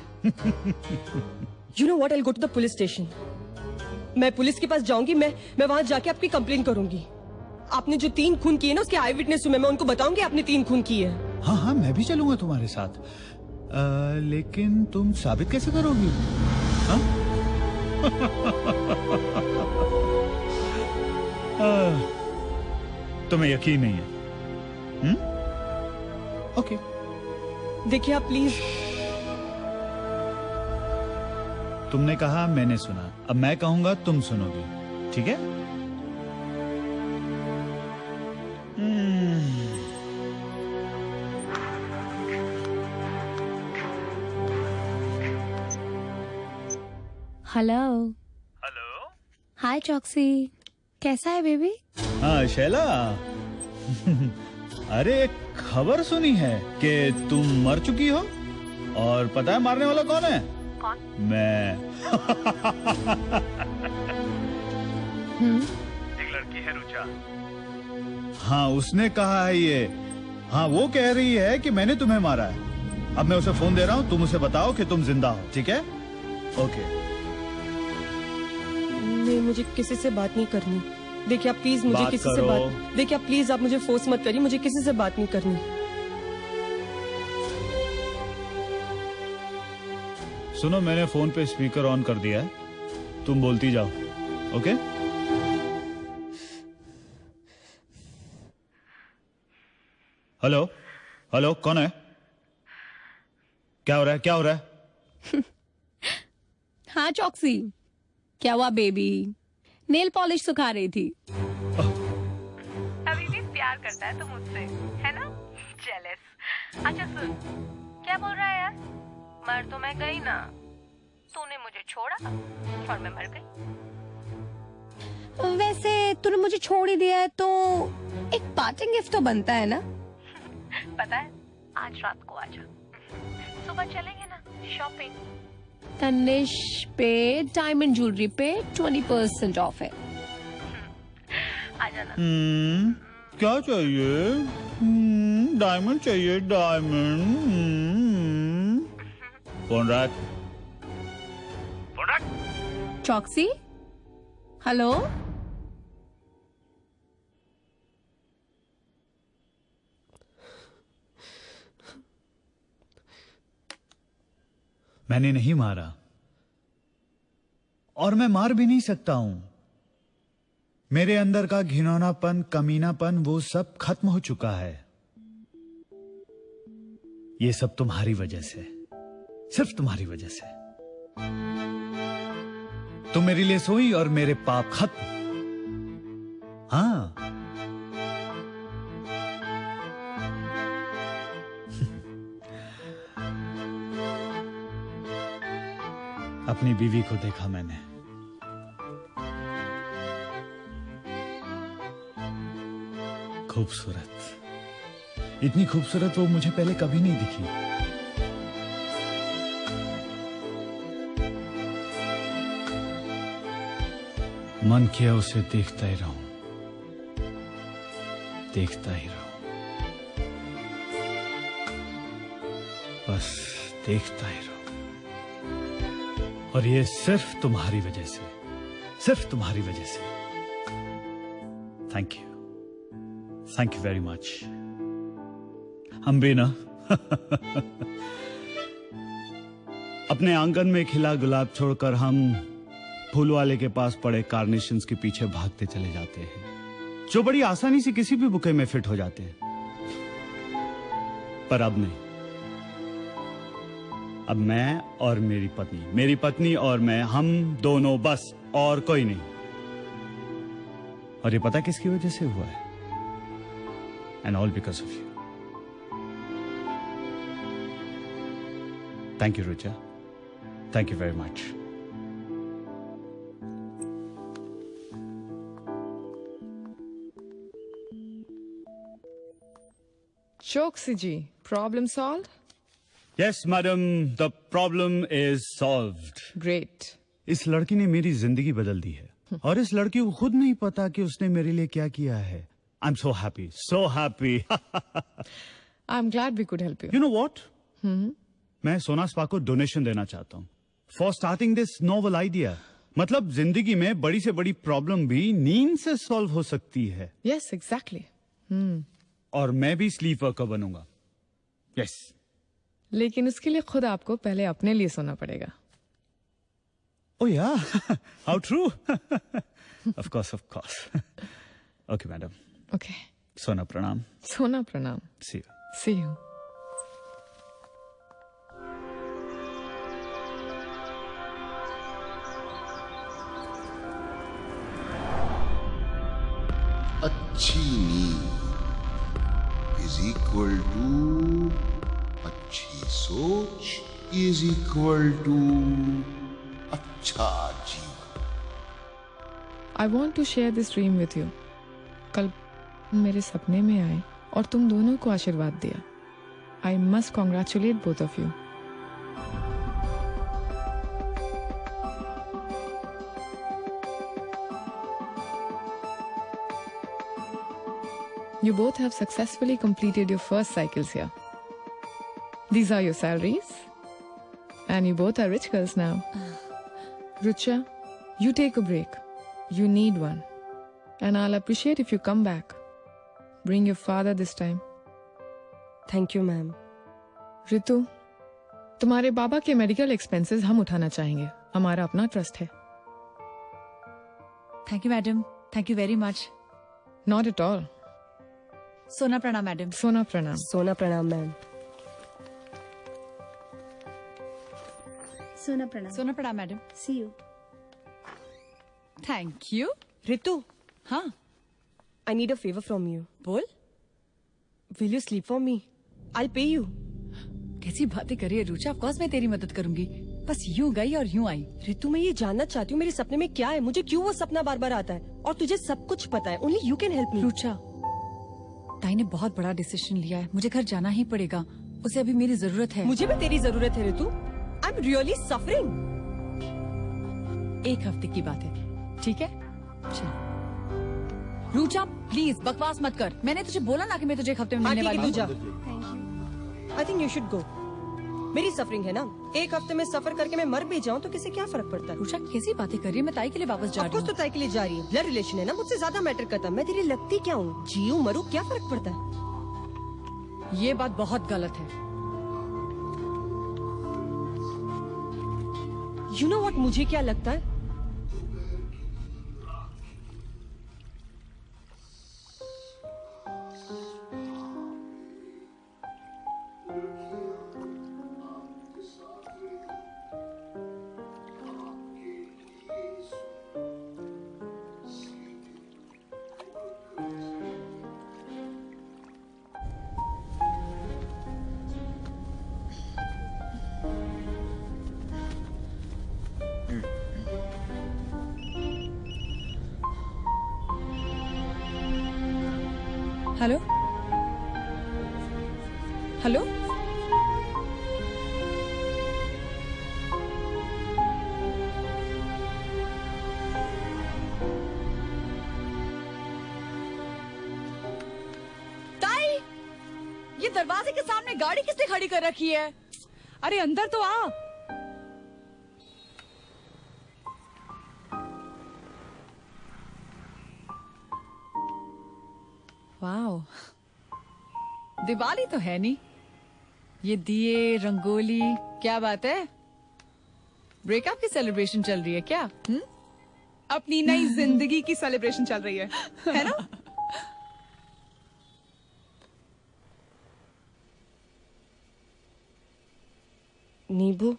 You know what? I'll go to the police station. मैं पुलिस के पास जाऊंगी। मैं वहां जाके आपकी कंप्लेन करूंगी। आपने जो 3 खून किए ना, उसके आई विटनेस हूं मैं उनको बताऊंगी आपने 3 खून किए। हाँ हाँ, मैं भी चलूंगा तुम्हारे साथ। लेकिन तुम साबित कैसे करोगी? हाँ? तुम्हें यकीन नहीं है? ओके। देखिए आप प्लीज। तुमने कहा, मैंने सुना, अब मैं कहूंगा तुम सुनोगी, ठीक है? हेलो। हाय चॉक्सी, कैसा है बेबी? हाँ शैला। अरे एक खबर सुनी है कि तुम मर चुकी हो, और पता है मारने वाला कौन है? कौन? मैं। एक लड़की है रुचा। हाँ उसने कहा है ये। हाँ वो कह रही है कि मैंने तुम्हें मारा है। अब मैं उसे फोन दे रहा हूँ, तुम उसे बताओ कि तुम जिंदा हो, ठीक है? ओके। नहीं, मुझे किसी से बात नहीं करनी। देखिए आप प्लीज मुझे किसी से बात, देखिए आप प्लीज, आप मुझे फोर्स मत करिए, मुझे किसी से बात नहीं करनी। सुनो, मैंने फोन पे स्पीकर ऑन कर दिया है, तुम बोलती जाओ, ओके? हेलो हेलो, कौन है? क्या हो रहा है? क्या हो रहा है? हाँ चॉक्सी, क्या हुआ बेबी? नेल पॉलिश सुखा रही थी। अभी भी प्यार करता है तो मुझसे, है ना? जेलस। अच्छा सुन, क्या बोल रहा है यार? मर तो मैं गई ना, तूने मुझे छोड़ा और मैं मर गई। वैसे तूने मुझे छोड़ ही दिया है तो एक पार्टिंग गिफ्ट तो बनता है ना? पता है, आज रात को आजा, सुबह चलेंगे ना शॉपिंग। तनिष पे डायमंड ज्वेलरी पे 20% ऑफ है। आ जाना। क्या चाहिए? डायमंड चाहिए, डायमंड। फोन रख। चॉक्सी, हेलो। मैंने नहीं मारा, और मैं मार भी नहीं सकता हूं। मेरे अंदर का घिनौनापन, कमीनापन, वो सब खत्म हो चुका है। ये सब तुम्हारी वजह से, सिर्फ तुम्हारी वजह से। तुम मेरे लिए सोई और मेरे पाप खत्म। हाँ, अपनी बीवी को देखा मैंने, खूबसूरत, इतनी खूबसूरत वो मुझे पहले कभी नहीं दिखी। मन किया उसे देखता ही रहूं, देखता ही रहूं, बस देखता ही रहूं। और ये सिर्फ तुम्हारी वजह से, सिर्फ तुम्हारी वजह से। Thank you very much. हम भी ना अपने आंगन में खिला गुलाब छोड़कर हम फूल वाले के पास पड़े कार्नेशंस के पीछे भागते चले जाते हैं, जो बड़ी आसानी से किसी भी बुके में फिट हो जाते हैं। पर अब नहीं, अब मैं और मेरी पत्नी और मैं, हम दोनों बस, और कोई नहीं। और ये पता किसकी वजह से हुआ है? And all because of you. Thank you Rucha, thank you very much. Choksi ji, problem solve? Yes madam, the problem is solved. Great. इस लड़की ने मेरी जिंदगी बदल दी है, और इस लड़की को खुद नहीं पता कि उसने मेरे लिए क्या किया है। I am so happy, so happy. I am glad we could help you. You know what, मैं सोना स्पा को डोनेशन देना चाहता हूँ for starting this novel idea. मतलब जिंदगी में बड़ी से बड़ी प्रॉब्लम भी नींद से सॉल्व हो सकती है। Yes, exactly. और मैं भी स्लीप वर्कर बनूंगा। यस। लेकिन उसके लिए खुद आपको पहले अपने लिए सोना पड़ेगा। Oh yeah, how true. Of course. Okay, madam. Okay. Sona pranam. Sona pranam. See you. See you. अच्छी नींद is equal to अच्छी सोच is equal to अच्छा जीवन। I want to share this dream with you. कल मेरे सपने में आए और तुम दोनों को आशीर्वाद दिया। I must congratulate both of you. You both have successfully completed your first cycles here. These are your salaries. And you both are rich girls now. Rucha, you take a break. You need one. And I'll appreciate if you come back. Bring your father this time. Thank you, ma'am. Ritu, तुम्हारे बाबा के medical expenses हम उठाना चाहेंगे। हमारा अपना trust है। Thank you madam, thank you very much. Not at all. सोना प्रणाम मैडम। सोना प्रणाम। सोना प्रणाम मैम। सोना प्रणाम। सोना प्रणाम madam. See you. Thank you. Ritu, हाँ, I need a favor from you. बोल। Will you sleep for me? I'll pay you. कैसी बातें कर रही है रुचा? ऑफ कोर्स मैं तेरी मदद करूंगी। बस यूं गई और यूं आई। रितु, मैं ये जानना चाहती हूँ मेरे सपने में क्या है, मुझे क्यों वो सपना बार बार आता है, और तुझे सब कुछ पता है। Only you can help me. Rucha, ताई ने बहुत बड़ा डिसीजन लिया है, मुझे घर जाना ही पड़ेगा। उसे अभी मेरी जरूरत है। मुझे भी तेरी जरूरत है रितु। I'm really suffering. एक हफ्ते की बात है, ठीक है? चल। रुचा प्लीज बकवास मत कर। मैंने तुझे बोला ना कि मैं तुझे एक हफ्ते में मिलने वाली हूँ। I think you should go. मेरी सफरिंग है ना, एक हफ्ते में सफर करके मैं मर भी जाऊँ तो किसे क्या फर्क पड़ता है? रुचा कैसी बातें कर रही है? मैं ताई के लिए वापस जा रही हूँ। तो ताई के लिए जा रही है। ब्लड रिलेशन है ना, मुझसे ज्यादा मैटर करता है। मैं तेरी लगती क्या हूँ? जीऊं मरूं क्या फर्क पड़ता है? ये बात बहुत गलत है। You know what मुझे क्या लगता है? हेलो हेलो ताई, ये दरवाजे के सामने गाड़ी किसने खड़ी कर रखी है? अरे अंदर तो आ। वाओ, दिवाली तो है नहीं, ये दिए रंगोली, क्या बात है? ब्रेकअप की सेलिब्रेशन चल रही है क्या? अपनी नई जिंदगी की सेलिब्रेशन चल रही है ना? नींबू,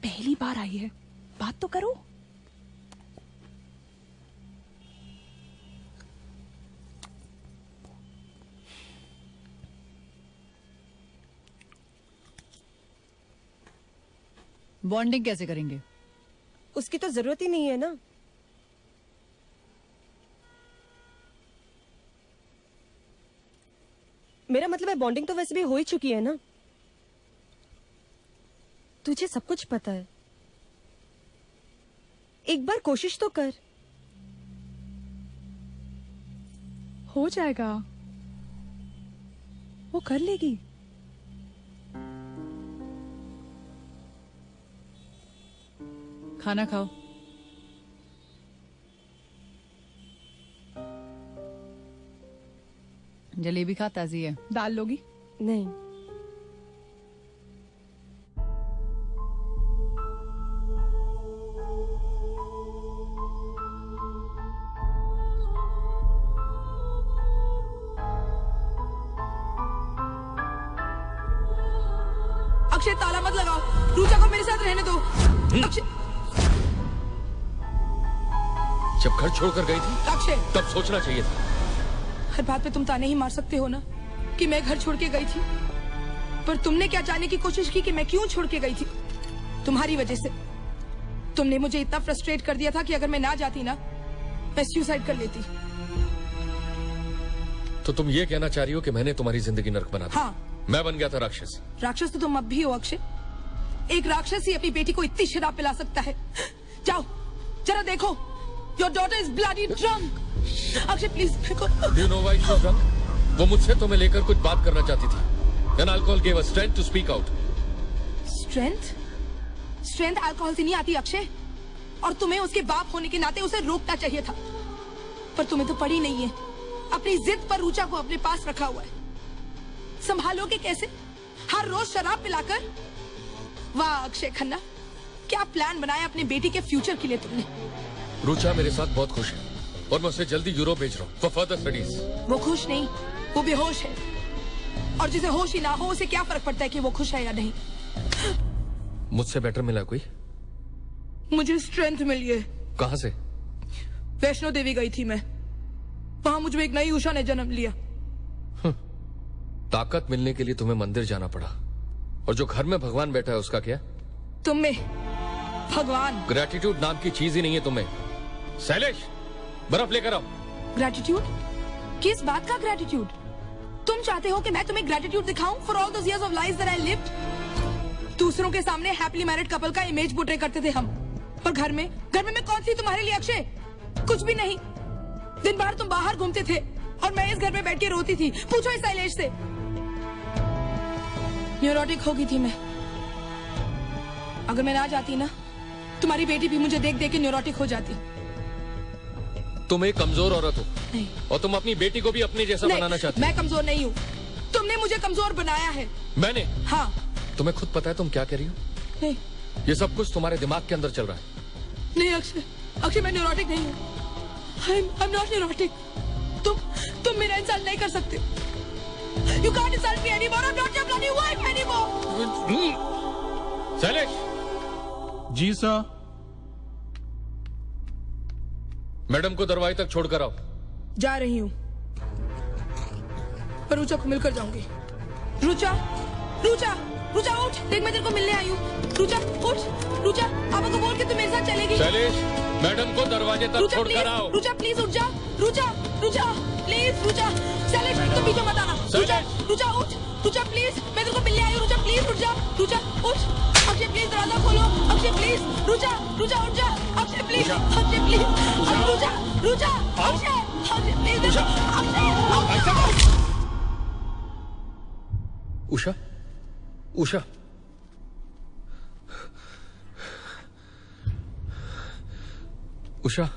पहली बार आई है, बात तो करो। बॉन्डिंग कैसे करेंगे? उसकी तो जरूरत ही नहीं है ना। मेरा मतलब है बॉन्डिंग तो वैसे भी हो ही चुकी है ना। तुझे सब कुछ पता है, एक बार कोशिश तो कर। हो जाएगा, वो कर लेगी। खाना खाओ। जलेबी खा, ताजी है। दाल लोगी? नहीं। अक्षय, ताला मत लगाओ, रुचा को मेरे साथ रहने दो। अक्षय, जब घर छोड़कर गई थी अक्षय, तब सोचना चाहिए था। हर बात पे तुम ताने ही मार सकते हो ना कि मैं घर छोड़ के गई थी, पर तुमने क्या जानने की कोशिश की कि मैं क्यों छोड़ के गई थी? तुम्हारी वजह से। तुमने मुझे इतना फ्रस्ट्रेट कर दिया था कि अगर मैं ना जाती ना, मैं सुसाइड कर लेती। तो तुम ये कहना चाह रही हो कि मैंने तुम्हारी जिंदगी नर्क बना दी? हाँ। मैं बन गया था राक्षस। राक्षस तो तुम अब भी हो अक्षय। एक राक्षस ही अपनी बेटी को इतनी शराब पिला सकता है। जाओ, जरा देखो, your daughter is bloody drunk. Akshay please देखो। Do you know why she was drunk? वो मुझसे तुम्हें लेकर कुछ बात करना चाहती थी। Then alcohol gave her strength to speak out. Strength? Strength alcohol से नहीं आती अक्षय, और तुम्हें उसके बाप होने के नाते उसे रोकना चाहिए था, पर तुम्हें तो पड़ी नहीं है। अपनी जिद पर रुचा को अपने पास रखा हुआ है। संभालोगे कैसे? हर रोज शराब पिलाकर? वाह अक्षय खन्ना, क्या प्लान बनाया अपने बेटी के फ्यूचर के लिए तुमने। रुचा मेरे साथ बहुत खुश है और मैं उसे जल्दी यूरोप भेज रहा हूँ फॉर फर्दर स्टडीज। वो खुश नहीं, वो बेहोश है, और जिसे होश ही ना हो उसे क्या फर्क पड़ता है कि वो खुश है या नहीं। मुझसे बेटर मिला कोई? मुझे स्ट्रेंथ मिली है। कहाँ से? वैष्णो देवी गई थी मैं, वहां मुझे एक नई उषा ने जन्म लिया। ताकत मिलने के लिए तुम्हें मंदिर जाना पड़ा, और जो घर में भगवान बैठा है उसका क्या? तुम में भगवान। ग्रेटिट्यूड नाम की चीज ही नहीं है तुम्हें। शैलेश, बर्फ लेकर आओ। ग्रेटिट्यूड? किस बात का ग्रेटिट्यूड? तुम चाहते हो कि मैं तुम्हें ग्रेटिट्यूड दिखाऊं for all those years of life that I lived? दूसरों के सामने हैप्पीली मैरिड कपल का इमेज पोर्ट्रे करते थे हम, पर घर में मैं कौन थी तुम्हारे लिए अक्षय? कुछ भी नहीं। दिन भर तुम बाहर घूमते थे और मैं इस घर में बैठ के रोती थी। पूछो इस शैलेश से। न्यूरोटिक हो गई थी मैं। अगर मैं ना जाती ना, तुम्हारी बेटी भी मुझे देख देख के न्यूरोटिक हो जाती। तुम एक कमजोर औरत हो नहीं, और तुम अपनी बेटी को भी अपने जैसा बनाना चाहती हो। मैं कमजोर नहीं हूँ, तुमने मुझे कमजोर बनाया है। मैंने? हाँ। तुम्हें खुद पता है तुम क्या कह रही हो? नहीं। ये सब कुछ तुम्हारे दिमाग के अंदर चल रहा है। नहीं अक्षय, मैं न्यूरोटिक नहीं हूँ। I'm not neurotic. तुम मेरा इंसल्ट नहीं कर सकते। You can't insult me anymore. I'm not your bloody wife anymore. Shailesh. जी सर। मैडम को दरवाजे तक छोड़कर आओ। जा रही हूँ, पर रुचा को मिलकर जाऊंगी। रुचा, रुचा, रुचा उठ, देख मैं तेरे को मिलने आई हूँ। रुचा उठ, रुचा पापा को बोल के तू मेरे साथ चलेगी। शैलेश, मैडम को दरवाजे तक छोड़कर आओ। रुचा प्लीज उठ जा, रुचा, रुचा प्लीज, रुचा। शैलेश तुम बीच में मत आना। रुचा, रुचा उठ, रुचा प्लीज, मैं तेरे को मिलने आई हूँ। रुचा प्लीज उठ जा, रुचा उठ। अक्षय प्लीज दरवाजा खोलो, अक्षय प्लीज। रुचा, रुचा उठ जा, Akshay please, Akshay please, Rucha, Rucha, Akshay, Akshay please, Akshay. Usha, Usha, Usha,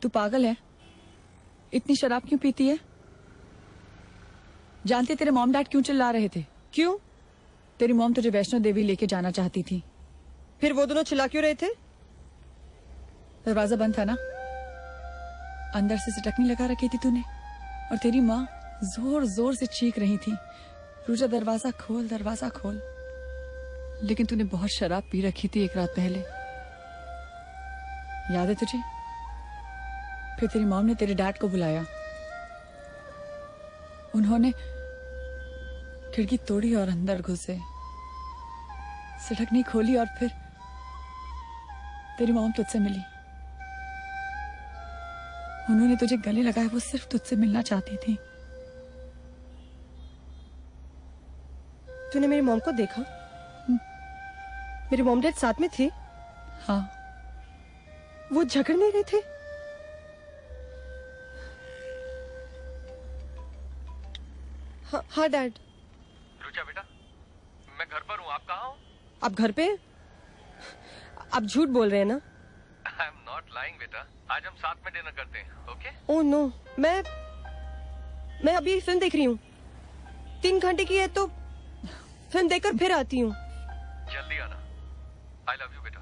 तू पागल है? इतनी शराब क्यों पीती है? जानते तेरे मॉम डैड क्यों चिल्ला रहे थे? क्यों? तेरी मॉम तुझे वैष्णो देवी लेके जाना चाहती थी। फिर वो दोनों चिल्ला क्यों रहे थे? दरवाजा बंद था ना, अंदर से सिटकनी लगा रखी थी तूने, और तेरी माँ जोर जोर से चीख रही थी, रुचा दरवाजा खोल, दरवाजा खोल। लेकिन तूने बहुत शराब पी रखी थी एक रात पहले, याद है तुझे? फिर तेरी मॉम ने तेरे डैड को बुलाया, उन्होंने खिड़की तोड़ी और अंदर घुसे, सिटकनी खोली और फिर तेरी मॉम तुझसे मिली। उन्होंने तुझे गले लगाया, वो सिर्फ तुझसे मिलना चाहती थी। तूने मेरी मॉम को देखा? मेरे मॉम डैड साथ में थे? हाँ। वो झगड़ नहीं रहे थे? हाँ डैड। रुचा बेटा, मैं घर पर हूँ, आप कहाँ हो? आप घर पे? आप झूठ बोल रहे हैं ना? आई एम नॉट लाइंग बेटा, आज हम साथ में डिनर करते हैं, ओके? ओह नो, मैं अभी फिल्म देख रही हूँ। 3 घंटे की है तो फिल्म देखकर फिर आती हूँ। जल्दी आना। आई लव यू बेटा।